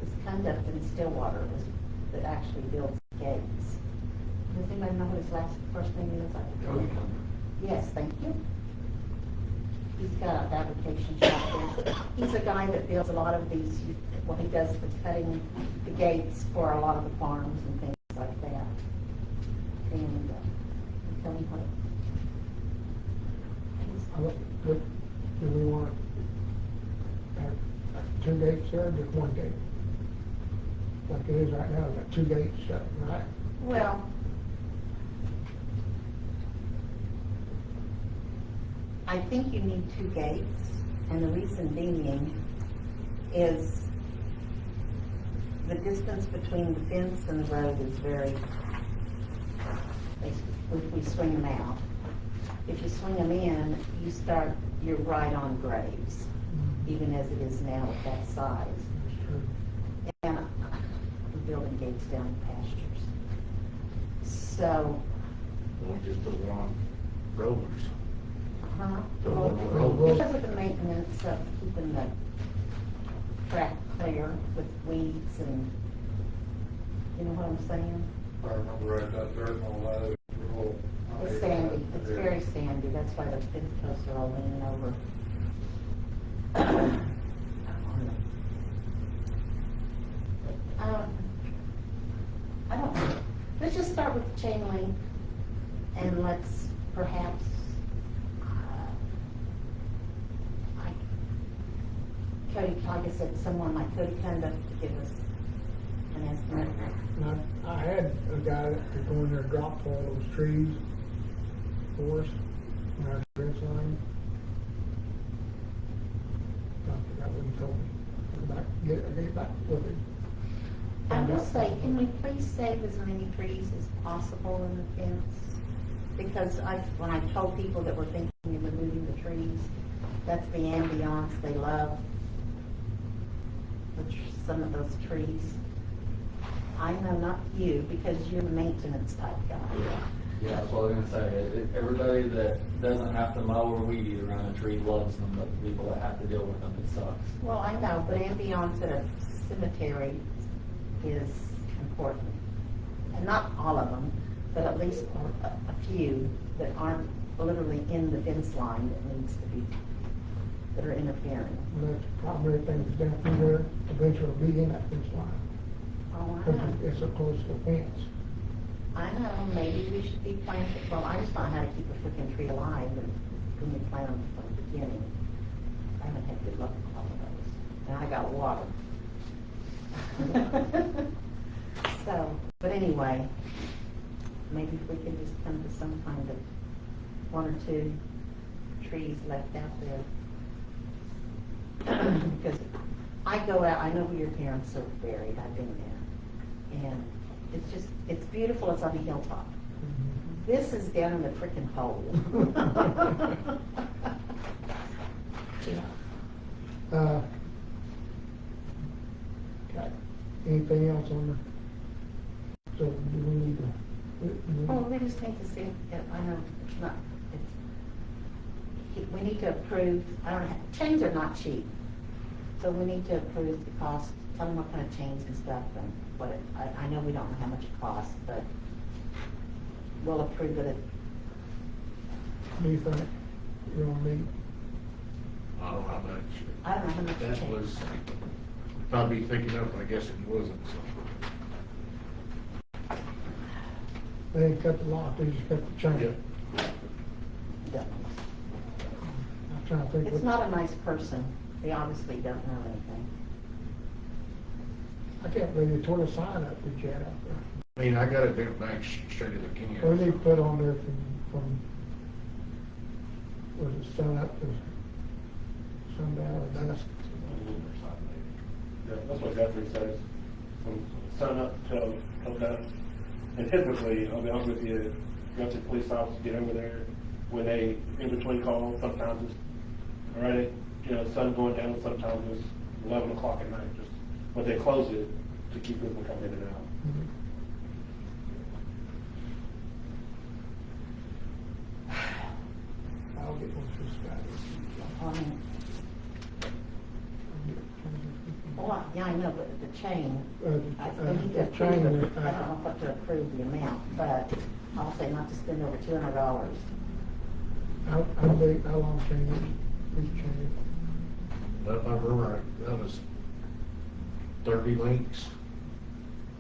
is Conduct in Stillwater, that actually builds gates. Does anybody know what his first name is? Yes, thank you. He's got a fabrication shop there. He's a guy that builds a lot of these, well, he does the cutting, the gates for a lot of the farms and things like that. And tell me what. What, do we want, have 2 gates there, or just 1 gate? Like it is right now, we've got 2 gates shut, right? Well, I think you need 2 gates, and the reason being is the distance between the fence and the road is very, if we swing them out. If you swing them in, you're right on graves, even as it is now at that size. That's true. And we're building gates down in pastures. So, We just put one on rollers. because of the maintenance of keeping the track clear with weeds and, you know what I'm saying? I remember right that dirt on that. It's sandy, it's very sandy, that's why the fence posts are all leaning over. I don't know, let's just start with the chain link, and let's perhaps, Cody, like I said, someone like Cody Cunda to give us an estimate. And I had a guy that could go in there and drop all those trees for us, in our fence line. I forgot what he told me. Get it back with him. I will say, can we please save as many trees as possible in the fence? Because when I told people that were thinking of removing the trees, that's the ambiance they love. Some of those trees. I know not you, because you're a maintenance type guy. Yeah, that's what I was gonna say. Everybody that doesn't have to mow or weed eat around a tree loves them, but the people that have to deal with them, it sucks. Well, I know, but ambiance at a cemetery is important. And not all of them, but at least a few that aren't literally in the fence line that needs to be, that are interfering. And that's probably things down through there, eventually will be in that fence line. Oh, I Because know. it's so close to the fence. I know, maybe we should be planting, well, I just don't know how to keep a freaking tree alive and when you plant them from the beginning. I haven't had good luck with all of those. And I got water. So, but anyway, maybe if we could just come to some kind of 1 or 2 trees left out there. Because I go out, I know where your parents are buried, I've been there. And it's just, it's beautiful, it's on a hilltop. This is down in the frickin' hole. Okay. Anything else on the, so do we need to? Well, we just need to see, I know, it's not, we need to approve, I don't know, chains are not cheap. So we need to approve the cost, tell them what kind of chains and stuff and what it, I know we don't know how much it costs, but we'll approve it. Do you think you're gonna need? I don't know how much. I don't know how much That chain. was probably thinking up, I guess it wasn't, so. They ain't cut the lock, they just cut the chain. Don't. I'm trying to think. It's not a nice person. They obviously don't know anything. I can't believe they tore the sign up that you had out there. I mean, I got it bent back straight as I can. What do they put on there from, was it sun up to sundown or dusk? Yeah, that's what Guthrie says, from sun up till dusk. And typically, I'll be honest with you, Guthrie police officers get over there when they, in between calls, sometimes it's, all right, you know, sun going down, sometimes it's 11 o'clock at night, just, but they close it to keep people coming in and out. I'll get one for Scotty. Well, yeah, I know, but the chain, I The need to chain, approve it. I don't know what to approve the amount, but I'll say not to spend over $200. how big, how long chain is each chain? If I remember right, that was 30 links.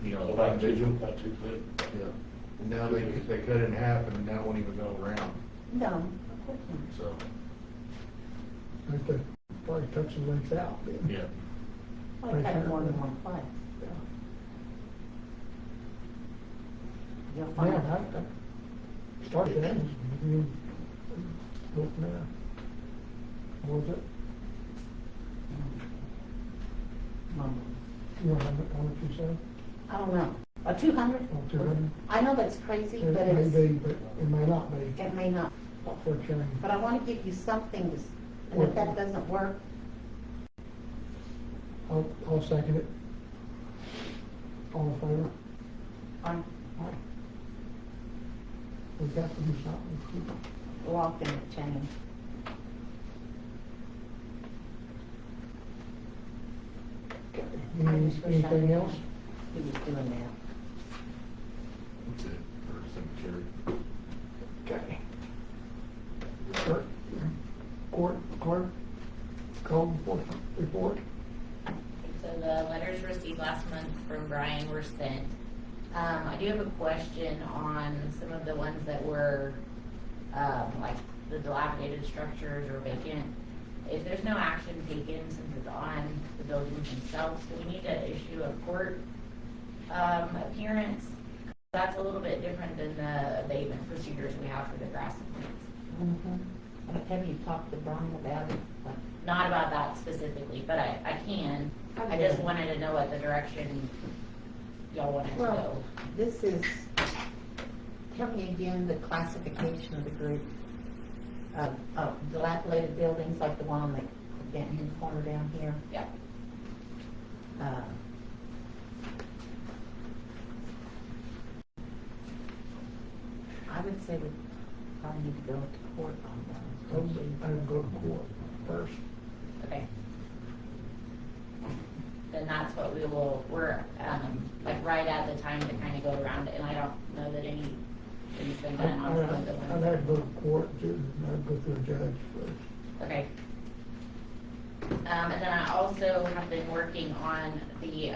You know, About 2 individual. feet. Yeah. And now they cut it in half and that won't even go around, No, of course not. so, I think they probably took some length out, then. yeah. Well, I cut more than one place. You'll Yeah, find. I started that, you, go from there. What was it? You know, how much you said? I don't know. A 200? Oh, 200? I know that's crazy, It but may it's, be, but it may not be, it may not. for a change. But I want to give you something to, and if that doesn't work, I'll second it. All in favor? I'm Aye. We've got to do something. locked in the chain. Anything else? He was doing that. That's it for cemetery. Okay. Clerk, code enforcement report. So the letters received last month from Brian were sent. I do have a question on some of the ones that were, like the dilapidated structures or vacant. If there's no action taken since it's on the buildings themselves, do we need to issue a court, appearance? That's a little bit different than the abatement procedures we have for the grass and plants. Have you talked to Brian about it? Not about that specifically, but I can. I just wanted to know what the direction y'all wanted to Well, go. this is, tell me again the classification of the group. Dilapidated buildings like the one on the Denton corner down here. Yeah. I would say we probably need to go to court on those. I would go to court first. Okay. Then that's what we're, like right at the time to kind of go around it, and I don't know that anything's been done on some of the I'd ones. have to go to court too, and I'd go through a judge first. Okay. And then I also have been working on the,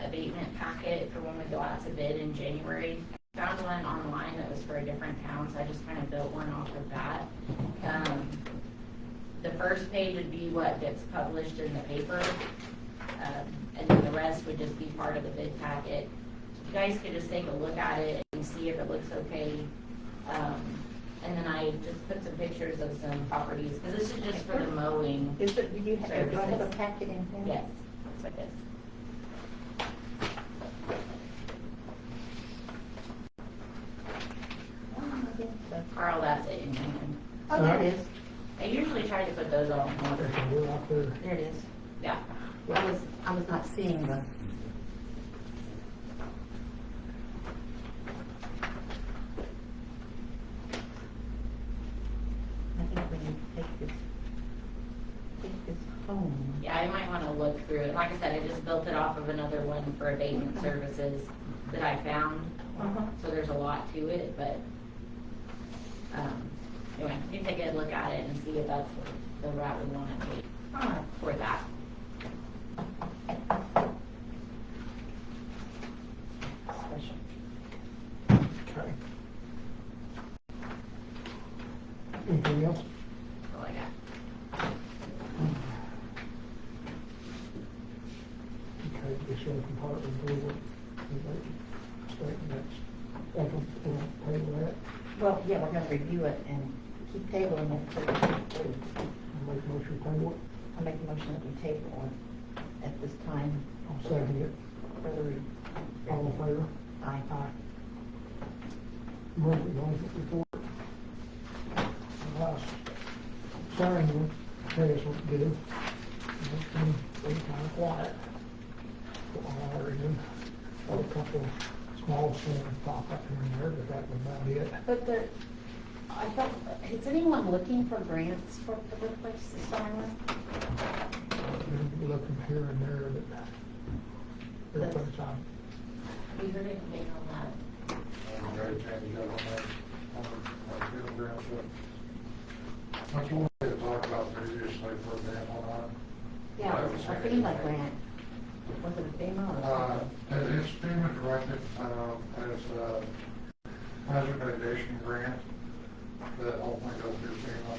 abatement packet for when we go out to bid in January. Found one online that was for a different town, so I just kind of built one off of that. The first page would be what gets published in the paper, and then the rest would just be part of the bid packet. You guys could just take a look at it and see if it looks okay. And then I just put some pictures of some properties, because this is just for the mowing. Is it, do I have a Services. packet in here? Yes, it's like this. Oh, I guess so. Carl, that's it in Union. Oh, there it is. I usually try to put those all in order. Okay, we're out there. There it is. Yeah. Well, I was not seeing the. I think we need to take this home. Yeah, I might want to look through it. Like I said, I just built it off of another one for abatement services that I found. So there's a lot to it, but, anyway, you can take a look at it and see if that's the route we want to take All right. for that. Special. Okay. Anything else? That's all I got. Okay, the sheriff department, that's, we'll pay that. Well, yeah, we're gonna review it and keep tabling it. I'll make a motion to table it. I'll make a motion that we table it at this time. I'll second it. Further. All in favor? Aye. Aye. Monthly management report. Last signed one, Harris went good. It's been kind of quiet. I read a couple of small things pop up here and there, but that was about it. But there, I thought, is anyone looking for grants for public places somewhere? Looking here and there, but everybody's on. You heard anything on that? What you wanted to talk about previously for that one, Yeah, a FEMA grant. Was it a FEMA or something? It's payment directed, as, hazard mitigation grant that hopefully goes through FEMA.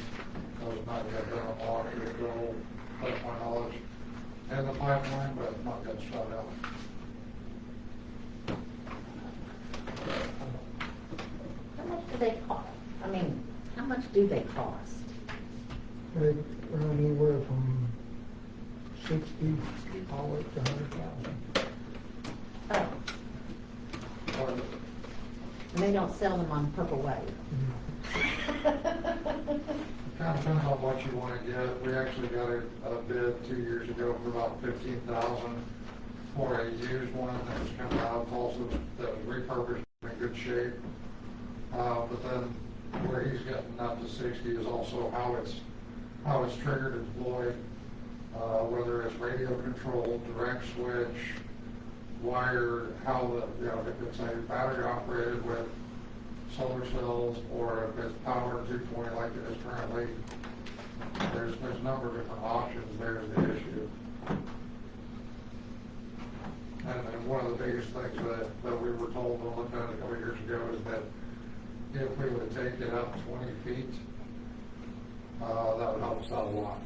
Those not yet done on water, it will, that's my knowledge, in the pipeline, but not yet shut out. How much do they cost? I mean, how much do they cost? They run anywhere from 60 all the way to 100,000. Oh, and they don't sell them on Purple Wave? Kind of depends on what you want to get. We actually got a bid 2 years ago for about 15,000 for a used one that was coming out of Tulsa that was refurbished in good shape. But then where he's getting up to 60 is also how it's triggered and deployed, whether it's radio controlled, direct switch, wired, how the, if it's a battery operated with solar cells, or if it's powered 220 like it is currently. There's a number of different options. There's the issue. And one of the biggest things that we were told when we looked at it a couple of years ago is that if we would take it up 20 feet, that would help us out a lot.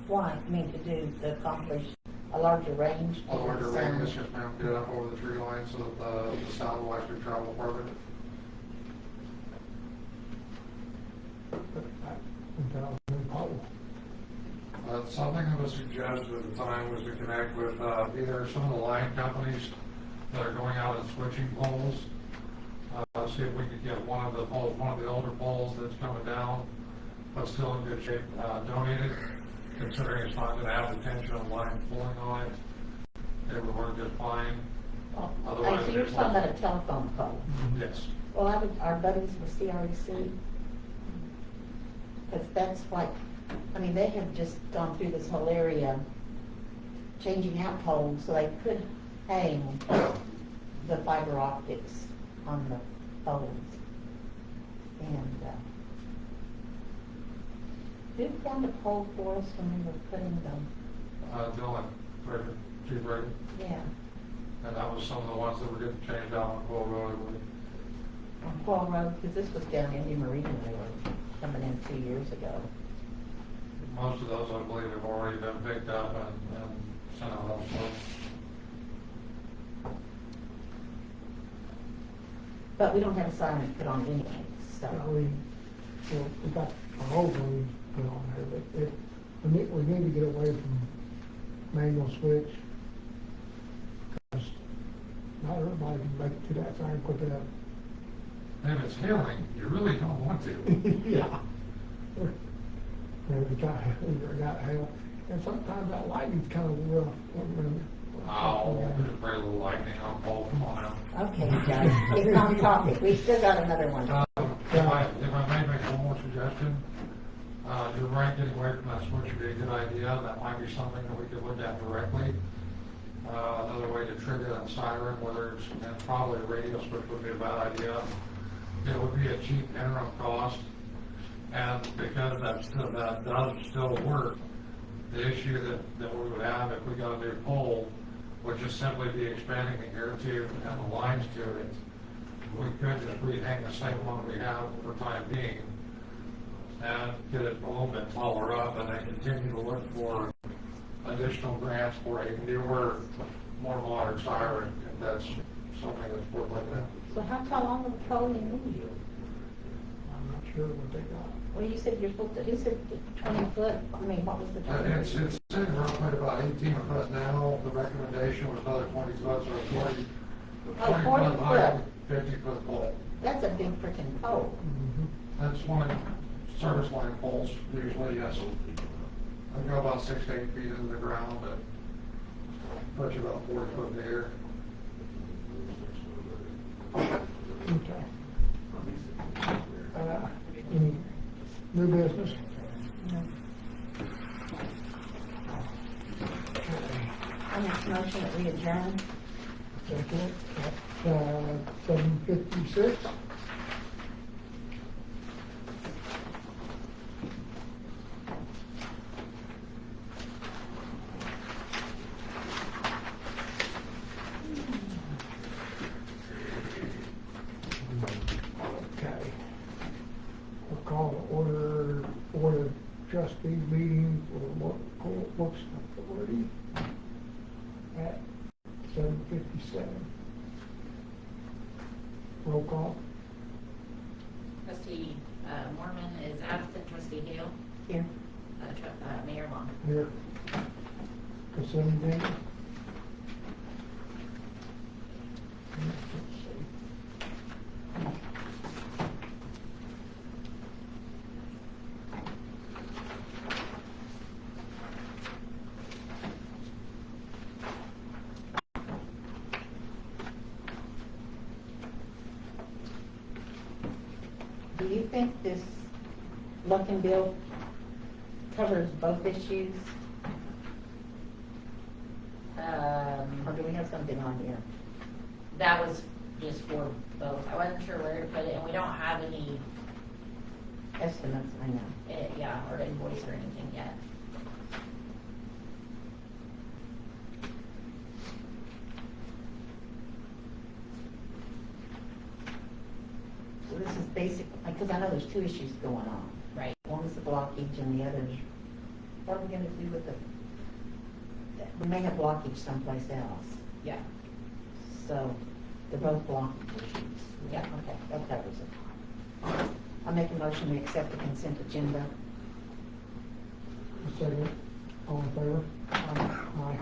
Why? I mean, to accomplish a larger range? A larger range, just get it up over the tree line so that the sound will actually travel further. Something that was suggested at the time was to connect with either some of the line companies that are going out and switching poles. See if we could get one of the older poles that's coming down, but still in good shape, donated, considering it's not going to have the tension of line pulling on it. It would work just fine. I see you're talking about a telephone pole. Yes. Well, our buddies with CREC, because that's like, I mean, they have just gone through this whole area, changing out poles so they could hang the fiber optics on the poles. And who found a pole for us when we were putting them? Dylan, Chief Brady. Yeah, And that was some of the ones that were getting changed out on Coyle Road. on Coyle Road, because this was down Indy Marine when they were coming in 2 years ago. Most of those, I believe, have already been picked up and sent out also. But we don't have a siren put on anyway, so. We got a whole one put on there, but we need to get away from manual switch. Because not everybody can make it to that siren quick enough. And if it's hailing, you really don't want to. Yeah. We got hail, and sometimes that lightning's kind of rough. Oh, there's very little lightning on pole, come on now. Okay, guys, it's on topic. We still got another one. If I may make one more suggestion, you're right, getting away from that switch would be a good idea. That might be something that we could look at directly. Another way to trigger that siren, whether it's, and probably a radio switch would be a bad idea. It would be a cheap interim cost. And because that does still work, the issue that we would have if we got a new pole would just simply be expanding the air tube and the lines to it. We could just rehang the same one we have for time being and get it a little bit taller up, and then continue to look for additional grants for a newer, more modern siren, if that's something that's worth looking at. So how tall on the pole you need? I'm not sure what they got. Well, you said you're supposed to, he said 20 foot, I mean, what was the It's time? sitting roughly about 18 foot now. The recommendation was another 20 foot, so it's 40. Oh, 40 foot high, foot. 50 foot pole. That's a big freaking pole. That's one of service line poles usually, yes. They go about 6 to 8 feet into the ground, but puts you about 40 foot in the air. Okay. Any new business? I make a motion that we adjourn. Second, at 7:56. trustees meeting for works authority at 7:57. Roll call. Trustee Mormon is absent. Trustee Hale. Here. Mayor Long. Here. Consent agenda. Let's see. Do you think this Luckin bill covers both issues, or do we have something on here? That was just for both. I wasn't sure where to put it, and we don't have any, Estimates, I know. or invoice or anything yet. So this is basic, because I know there's two issues going on. Right. One's the blockage and the other's, what are we gonna do with the, we may have blockage someplace else. Yeah. So they're both blockage issues. Yeah. Okay, that covers it. I'll make a motion to accept the consent agenda. Second. All in favor? Aye.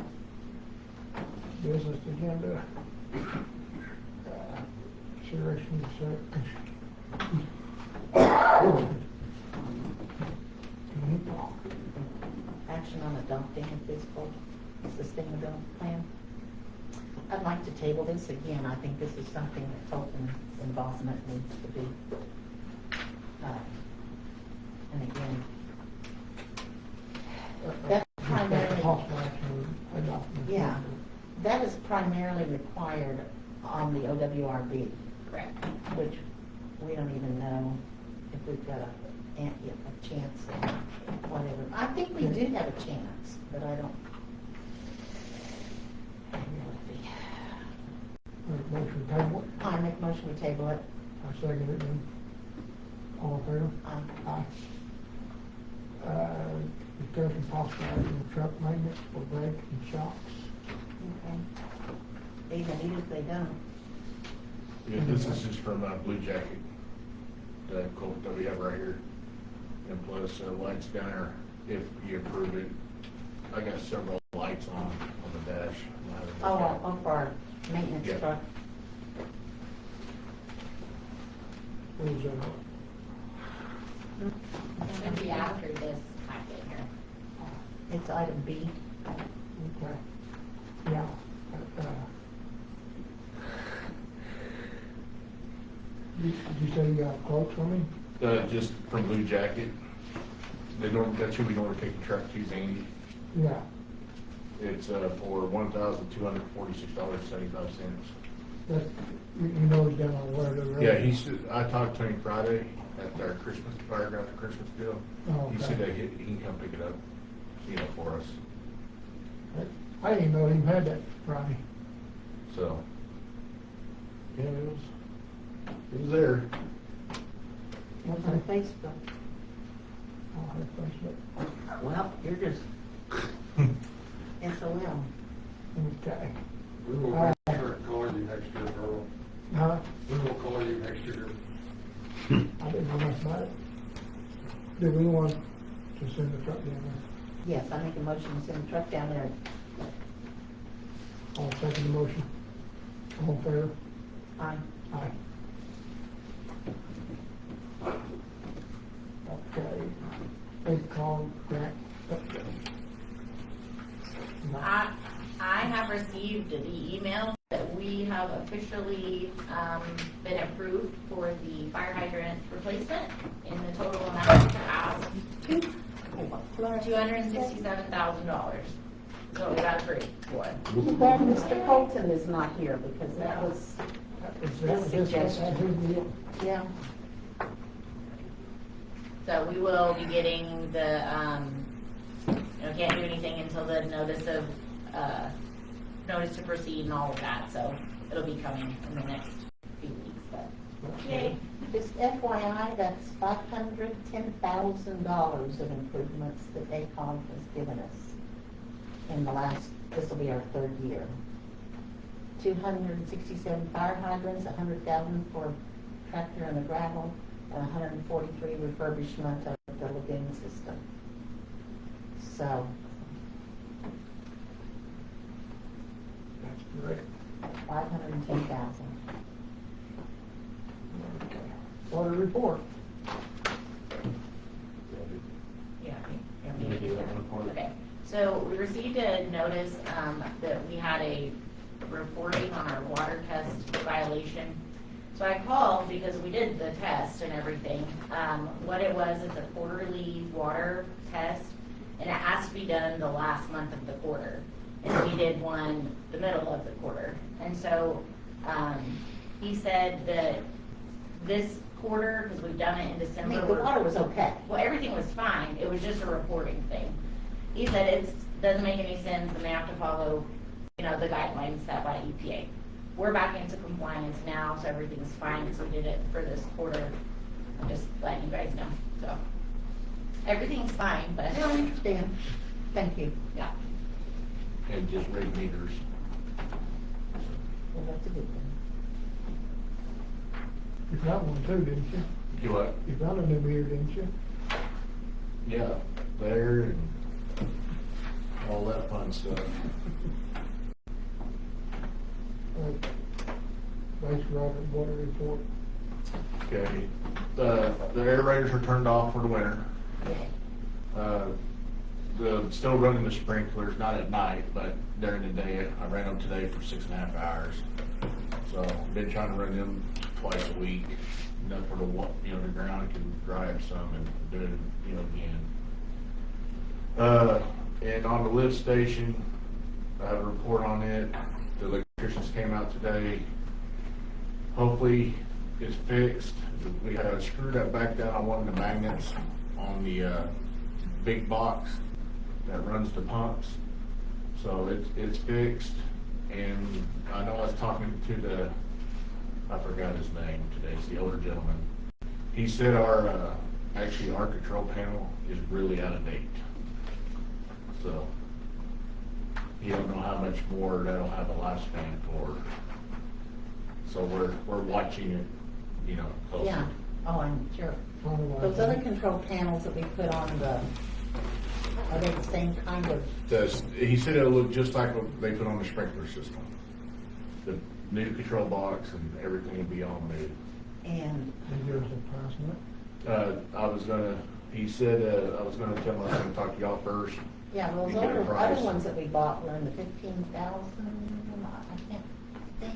Business agenda. Consideration Action on adopting a physical sustainability plan. I'd like to table this again. I think this is something that Tolkien's involvement needs to be. And again, that's primarily, Possible action on adopting. yeah, that is primarily required on the OWRB, Correct. which we don't even know if we've got a chance or whatever. I think we do have a chance, but I don't. Motion table. I make motion to table it. I second it then. All in favor? Aye. Aye. Discussion possible action on truck maintenance for brakes and shocks. Okay. They either need it, they don't. Yeah, this is just from Blue Jacket, the quote that we have right here. And plus, lights down there, if you approve it. I got several lights on the dash. Oh, for our maintenance Yeah. truck. Who's, It's going to be after this packet here. It's item B. okay. Yeah. Did you say you got quotes from me? Just from Blue Jacket. That's who we normally take the truck to, Andy. Yeah. It's for $1,246.75. That, you know he's down on where the road. Yeah, I talked to him Friday at our Christmas, fireground Christmas deal. Oh, He okay. said that he can come pick it up, for us. I didn't know he even had that Friday. So, yeah, it was there. What's on Facebook? I'll have Facebook. Well, you're just SOL. Okay. We will make sure to call you next year, Earl. Huh? We will call you next year. I didn't know much about it. Do we want to send the truck down Yes, I make a motion to send the truck down there. there? I'll second the motion. All in favor? Aye. Aye. Okay. Big call, grant. I have received the email that we have officially been approved for the fire hydrant replacement in the total amount asked, $267,000. So we got approved for it. Too bad Mr. Colton is not here because that was, Suggestion. yeah. So we will be getting the, can't do anything until the notice to proceed and all of that, so it'll be coming in the next few weeks, but yay. Just FYI, that's $510,000 of improvements that ACOG has given us in the last, this will be our third year. 267 fire hydrants, 100,000 for tractor and the gravel, and 143 refurbishment of the lagoon system. So, That's great. 510,000. Okay. Water report. Yeah. You can do that one for me. Okay, so we received a notice that we had a reporting on our water test violation. So I called because we did the test and everything. What it was, it's a quarterly water test, and it has to be done the last month of the quarter. And we did one the middle of the quarter. And so he said that this quarter, because we've done it in I December. mean, the water was okay. Well, everything was fine, it was just a reporting thing. He said it doesn't make any sense, and they have to follow, the guidelines set by EPA. We're back into compliance now, so everything's fine, because we did it for this quarter. I'm just letting you guys know, so. Everything's fine, but, I understand. Thank you. yeah. And just read meters. Well, that's a good thing. You got one too, didn't you? Do what? You got a new beer, didn't you? Yeah, there and all that fun stuff. Base water report. Okay, the aerators are turned off for the winter. Still running the sprinklers, not at night, but during the day. I ran them today for 6.5 hours. So I've been trying to run them twice a week, enough for the ground can dry up some and do it, again. And on the lift station, I have a report on it. The electricians came out today. Hopefully it's fixed. We had screwed that back down on one of the magnets on the big box that runs the pumps. So it's fixed. And I know I was talking to I forgot his name today, it's the older gentleman. He said our control panel is really out of date. So he don't know how much more that'll have a lifespan for. So we're watching it, closely. Yeah. Oh, I'm sure. Finalize Those that. other control panels that we put on are they the same kind of? He said it'll look just like what they put on the sprinkler system. The new control box and everything will be all new. And Did you give us a price on it? He said I was gonna tell him I was gonna talk to y'all first. yeah, those You get a other price. ones that we bought were in the 15,000. I can't think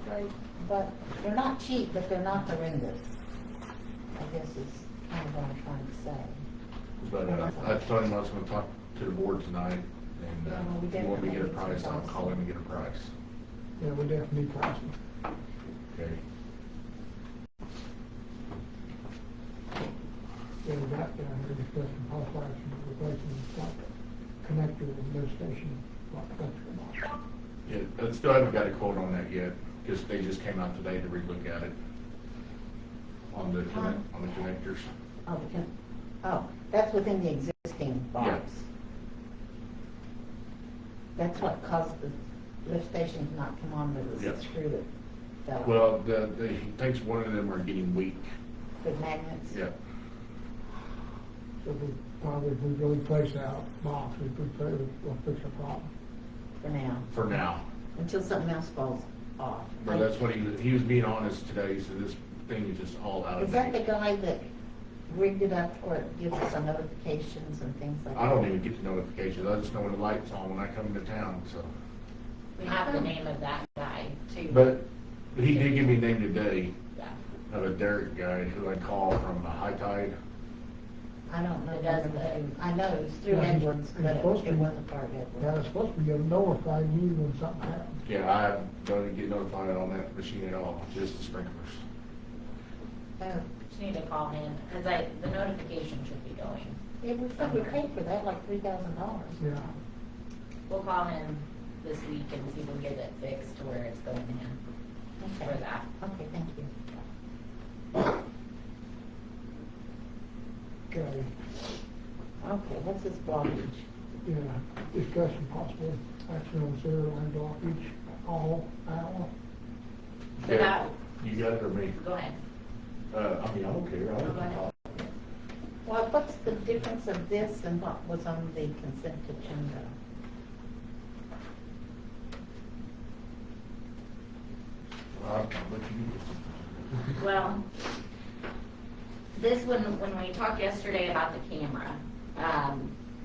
straight, but they're not cheap, but they're not horrendous. I guess is kind of what I'm trying to say. But I told him I was gonna talk to the board tonight, and Yeah, well, we if you want me to get a definitely need price, some I'll price. call him and get a price. Yeah, we definitely need pricing. Okay. Yeah, we got down here discussing possible action of replacing the connector in the station, electrical box. Yeah, I still haven't got a quote on that yet, because they just came out today to relook at it on the connectors. Oh, that's within the existing box. Yeah. That's what caused the lift station to not come on, there was Yeah. a screw that fell. Well, he thinks one of them are getting weak. The magnets. Yeah. So we probably, if we really place that box, we'll fix the problem. For now, For now. until something else falls off. But that's what he was being honest today. He said this thing is just all out of Is that the date. guy that rigged it up where it gives us some notifications and things like that? I don't even get the notifications. I just know when the light's on when I come into town, so. We have the name of that guy too. But he did give me a name today Yeah. of a Derek guy who I call from High Tide. I don't know. It does whether the- they- I know it's through Yeah, he's- Edwards, he's but supposed to it be- wasn't part of Yeah, Edwards. it's supposed to be notified you when something happens. Yeah, I don't get notified on that machine at all, just the sprinklers. Just need to call him, because the notification should be going. Yeah, we said we paid for that like $3,000. Yeah. We'll call him this week and see if we can get it fixed to where it's going in for Okay. that. Okay, thank you. what's this blockage? Yeah, discussion possible action on sewer line blockage, all hour. So that, You got it or me? go ahead. I mean, I don't care. Go ahead. Well, what's the difference of this and what was on the consent agenda? I'll let you. Well, this one, when we talked yesterday about the camera,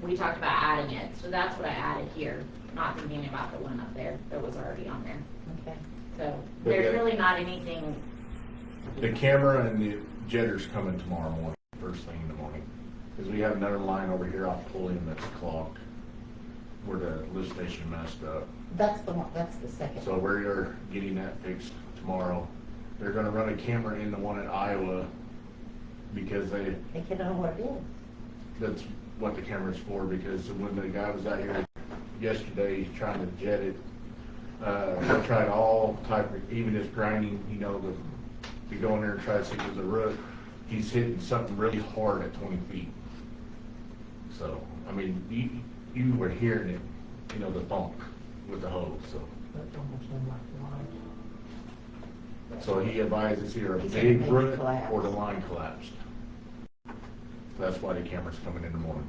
we talked about adding it, so that's what I added here, not thinking about the one up there that was already on there. Okay. So, But there's yeah. really not anything, The camera and the jetter's coming tomorrow morning, first thing in the morning. Because we have another line over here off Pulliam that's clogged, where the lift station messed up. That's the one, that's the second. So we're getting that fixed tomorrow. They're gonna run a camera in the one at Iowa because They can know what it is. that's what the camera's for, because when the guy was out here yesterday trying to jet it, they tried all type of, even just grinding, you know, to go in there and try to see if there's a root. He's hitting something really hard at 20 feet. So, I mean, you were hearing it, you know, the bump with the hose, so. That almost sounds like the line. So he advised it's either a He said big maybe root collapse. or the line collapsed. That's why the camera's coming in the morning.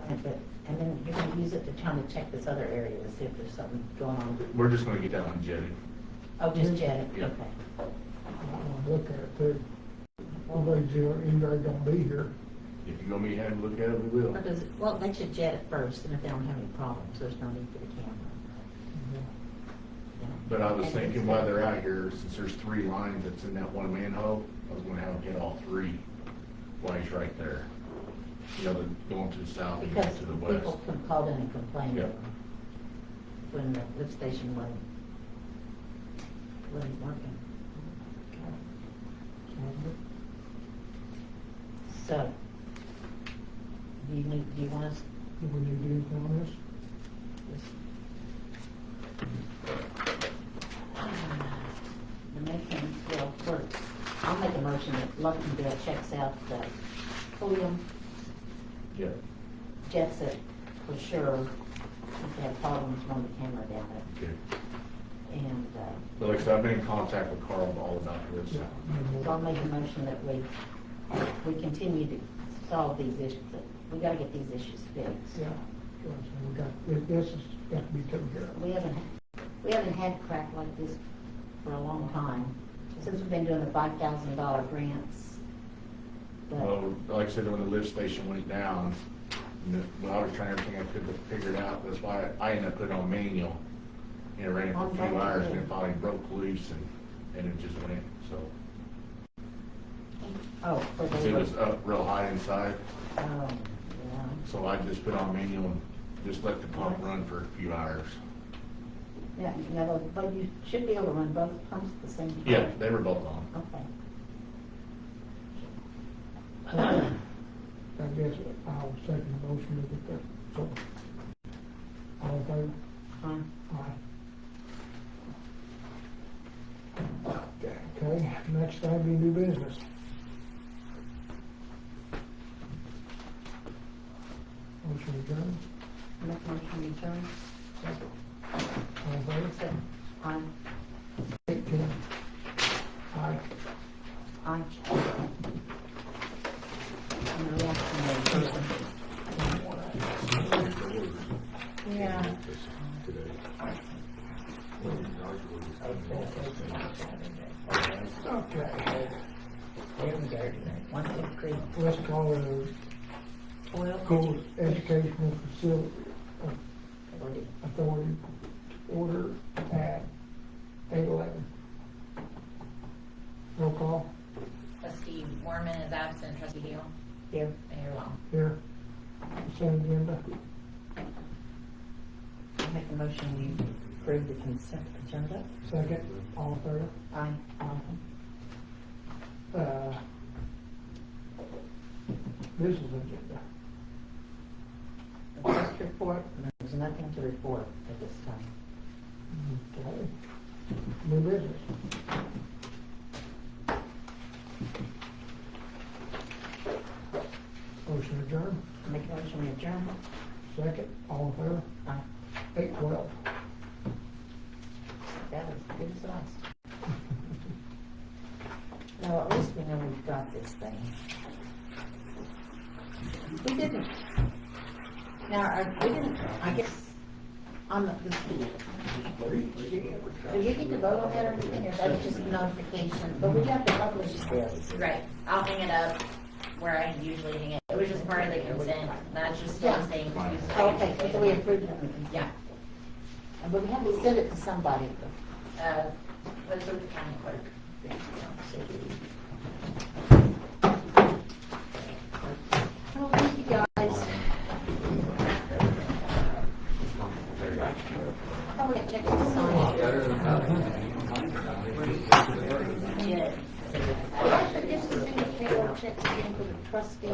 And then you're gonna use it to try to check this other area to see if there's something going on. We're just gonna get that one jetted. Oh, just jet it? Yeah. Okay. I want to look at it too. Nobody's here, anybody gonna be here. If you're gonna be having to look at it, we will. Or does it, well, they should jet it first, and if they don't have any problems, there's no need for the camera. But I was And thinking it's- while they're out here, since there's 3 lines that's in that one manhole, I was gonna have them hit all 3 while he's right there. You know, going to the south and Because going to the west. people can call in and complain Yeah. when the lift station wasn't working. So, do you want us, Do we need to do anything on this? I'll make a motion that Luckendale checks out the Pulliam, Yeah. jets it for sure, if they have problems, run the camera down it, Okay. and, But like I said, I've been in contact with Carl all about this. Yeah. so I'll make a motion that we continue to solve these issues, that we gotta get these issues fixed. Yeah. We got, this has got to be taken care of. We haven't had crap like this for a long time, since we've been doing the $5,000 grants. But Well, like I said, when the lift station went down, when I was trying everything I could to figure it out, that's why I ended up putting on manual. And it ran for a few hours and it finally broke loose and it just went, so. oh, for the, It was up real high inside, oh, yeah. so I just put on manual and just let the pump run for a few hours. Yeah, no, but you should be able to run both pumps at the same time. Yeah, they were both on. Okay. I guess I'll second the motion to get that, so. All in favor? Fine. Aye. Okay, next thing be new business. Motion adjourned. Make motion return. All in favor? So, aye. 18. Aye. Aye. And the last one is- Yeah. Okay, One, two, three. let's call it Coyle. a Coyle Educational Facility Authority. Authority order at 8:11. Roll call Trustee Mormon is absent, Trustee Hill, Here. Mayor Long. here. Consent agenda. I make a motion we approve the consent agenda. Second, all in favor? Aye. Business agenda. The first report, there's nothing to report at this time. Okay. New business. second, all in favor? Aye. 8-12. That was good as last. Now, at least we know we've got this thing. We didn't. Now, we didn't, I guess, on the speed. Do we need to vote on that or anything, or that's just a notification? But we have to publish this. Right, I'll hang it up where I usually hang it. It was just part of the consent, that's just what I'm saying. Okay, so we approved it. Yeah, But we have to send it to somebody. let's go to the county clerk. Oh, thank you, guys. Oh, we got checks to sign. Yeah. I should get some big payroll checks again for the trustees.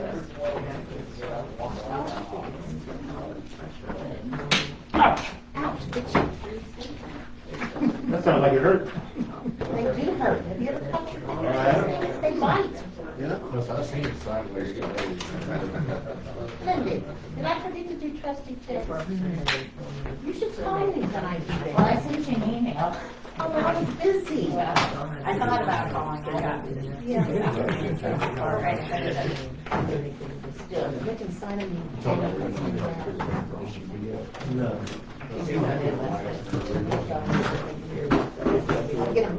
Ouch, did you? That sounds like it hurt. They do hurt. Have you ever touched them? They bite. Yeah. I seen it sideways. Lindy, did I forget to do trustee checks? You should call me when I do Well, that. I sent you an email. Oh, I was busy. I thought about calling, but I got busy. Yeah. All right, Still, we can sign them. No. I'll get them